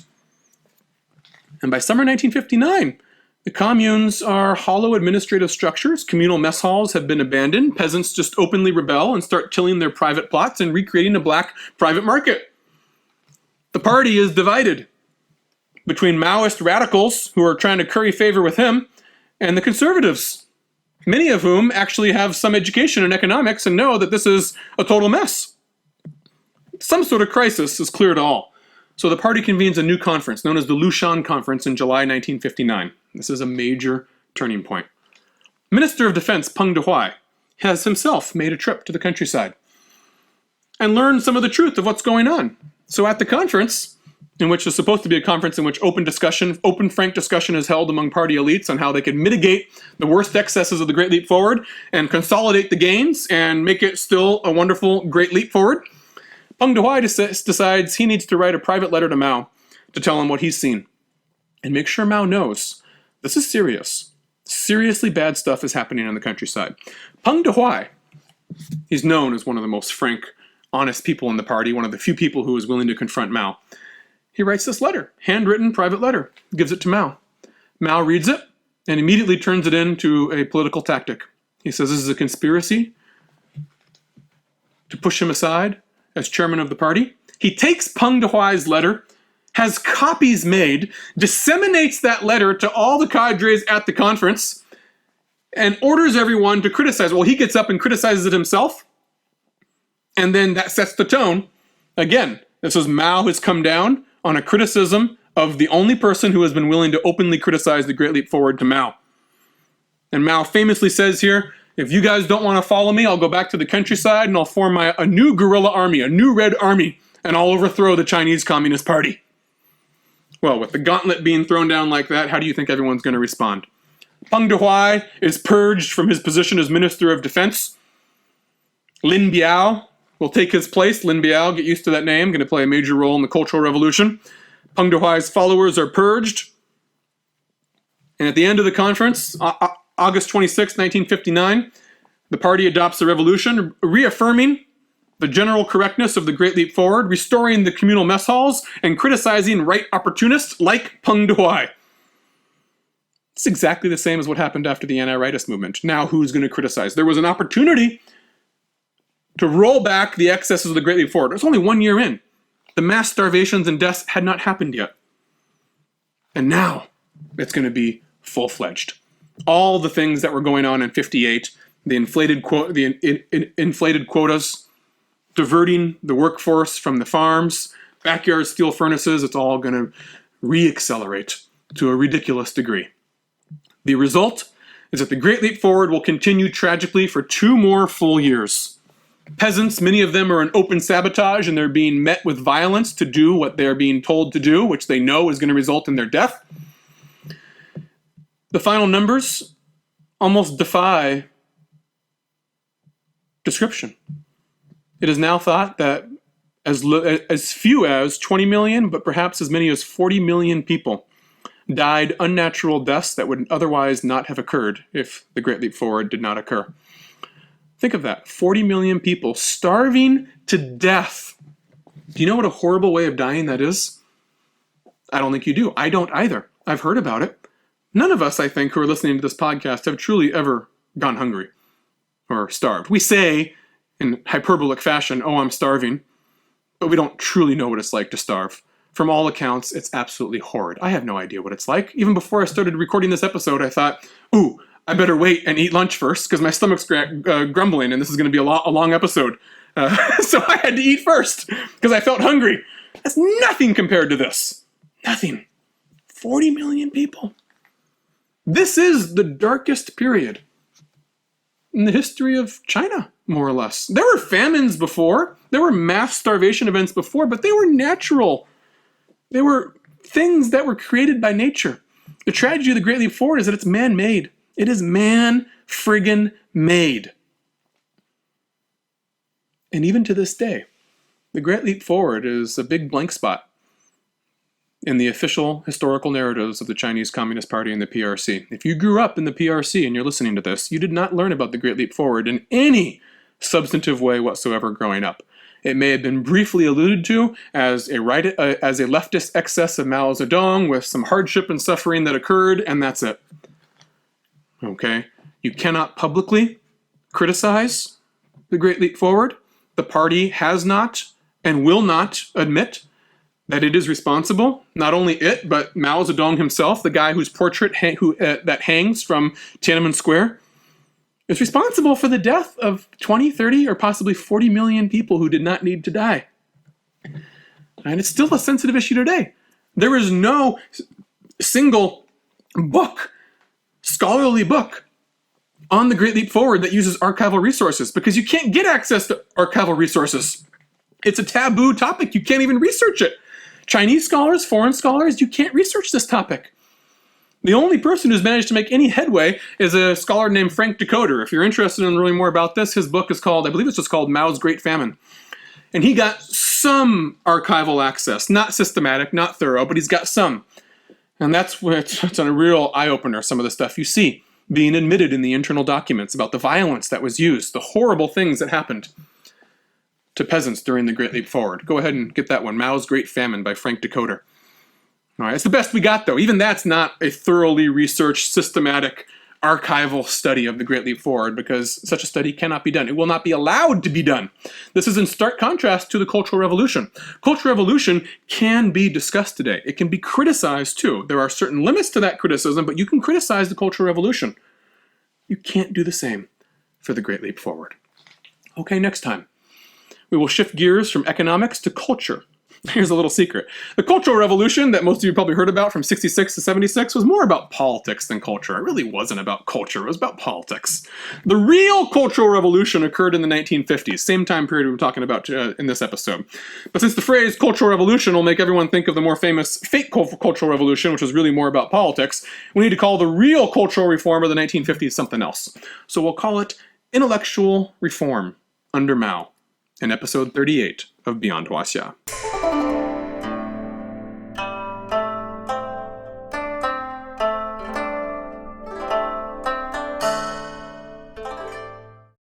And by summer 1959, the communes are hollow administrative structures. Communal mess halls have been abandoned. Peasants just openly rebel and start tilling their private plots and recreating a black private market. The party is divided between Maoist radicals who are trying to curry favor with him and the conservatives, many of whom actually have some education in economics and know that this is a total mess. Some sort of crisis is clear to all. So the party convenes a new conference known as the Lushan Conference in July 1959. This is a major turning point. Minister of Defense Peng Dehuai has himself made a trip to the countryside and learned some of the truth of what's going on. So at the conference, in which is supposed to be a conference in which open, frank discussion is held among party elites on how they can mitigate the worst excesses of the Great Leap Forward and consolidate the gains and make it still a wonderful Great Leap Forward, Peng Dehuai decides he needs to write a private letter to Mao to tell him what he's seen and make sure Mao knows this is serious. Seriously bad stuff is happening in the countryside. Peng Dehuai, he's known as one of the most frank, honest people in the party, one of the few people who is willing to confront Mao. He writes this letter, handwritten private letter, gives it to Mao. Mao reads it and immediately turns it into a political tactic. He says this is a conspiracy to push him aside as chairman of the party. He takes Peng Dehuai's letter, has copies made, disseminates that letter to all the cadres at the conference, and orders everyone to criticize. Well, he gets up and criticizes it himself, and then that sets the tone. Again, this is Mao has come down on a criticism of the only person who has been willing to openly criticize the Great Leap Forward to Mao. And Mao famously says here, if you guys don't want to follow me, I'll go back to the countryside and I'll form a new guerrilla army, a new red army, and I'll overthrow the Chinese Communist Party. Well, with the gauntlet being thrown down like that, how do you think everyone's going to respond? Peng Dehuai is purged from his position as Minister of Defense. Lin Biao will take his place. Lin Biao, get used to that name, going to play a major role in the Cultural Revolution. Peng Dehuai's followers are purged. And at the end of the conference, August 26, 1959, the party adopts the revolution, reaffirming the general correctness of the Great Leap Forward, restoring the communal mess halls, and criticizing right opportunists like Peng Dehuai. It's exactly the same as what happened after the anti-rightist movement. Now who's going to criticize? There was an opportunity to roll back the excesses of the Great Leap Forward. It was only 1 year in. The mass starvations and deaths had not happened yet. And now it's going to be full-fledged. All the things that were going on in 58, the inflated quotas, diverting the workforce from the farms, backyard steel furnaces, it's all going to re-accelerate to a ridiculous degree. The result is that the Great Leap Forward will continue tragically for 2 more full years. Peasants, many of them are in open sabotage and they're being met with violence to do what they're being told to do, which they know is going to result in their death. The final numbers almost defy description. It is now thought that as few as 20 million, but perhaps as many as 40 million people died unnatural deaths that would otherwise not have occurred if the Great Leap Forward did not occur. Think of that, 40 million people starving to death. Do you know what a horrible way of dying that is? I don't think you do. I don't either. I've heard about it. None of us, I think, who are listening to this podcast have truly ever gone hungry or starved. We say in hyperbolic fashion, oh, I'm starving, but we don't truly know what it's like to starve. From all accounts, it's absolutely horrid. I have no idea what it's like. Even before I started recording this episode, I thought, ooh, I better wait and eat lunch first because my stomach's grumbling and this is going to be a long episode. So I had to eat first because I felt hungry. That's nothing compared to this. Nothing. 40 million people. This is the darkest period in the history of China, more or less. There were famines before. There were mass starvation events before, but they were natural. They were things that were created by nature. The tragedy of the Great Leap Forward is that it's man-made. It is man-friggin-made. And even to this day, the Great Leap Forward is a big blank spot in the official historical narratives of the Chinese Communist Party and the PRC. If you grew up in the PRC and you're listening to this, you did not learn about the Great Leap Forward in any substantive way whatsoever growing up. It may have been briefly alluded to as a leftist excess of Mao Zedong with some hardship and suffering that occurred, and that's it. Okay? You cannot publicly criticize the Great Leap Forward. The party has not and will not admit that it is responsible. Not only it, but Mao Zedong himself, the guy whose portrait that hangs from Tiananmen Square, is responsible for the death of 20, 30, or possibly 40 million people who did not need to die. And it's still a sensitive issue today. There is no single book, scholarly book, on the Great Leap Forward that uses archival resources because you can't get access to archival resources. It's a taboo topic. You can't even research it. Chinese scholars, foreign scholars, you can't research this topic. The only person who's managed to make any headway is a scholar named Frank Decoder. If you're interested in learning more about this, his book is called, I believe it's just called Mao's Great Famine. And he got some archival access, not systematic, not thorough, but he's got some. And that's where it's a real eye-opener, some of the stuff you see being admitted in the internal documents about the violence that was used, the horrible things that happened to peasants during the Great Leap Forward. Go ahead and get that one, Mao's Great Famine by Frank Decoder. All right, it's the best we got, though. Even that's not a thoroughly researched, systematic, archival study of the Great Leap Forward because such a study cannot be done. It will not be allowed to be done. This is in stark contrast to the Cultural Revolution. Cultural Revolution can be discussed today. It can be criticized, too. There are certain limits to that criticism, but you can criticize the Cultural Revolution. You can't do the same for the Great Leap Forward. Okay, next time, we will shift gears from economics to culture. Here's a little secret. The Cultural Revolution that most of you probably heard about from 66 to 76 was more about politics than culture. It really wasn't about culture. It was about politics. The real Cultural Revolution occurred in the 1950s, same time period we were talking about in this episode. But since the phrase Cultural Revolution will make everyone think of the more famous fake Cultural Revolution, which was really more about politics, we need to call the real cultural reform of the 1950s something else. So we'll call it intellectual reform under Mao in episode 38 of Beyond Huaxia.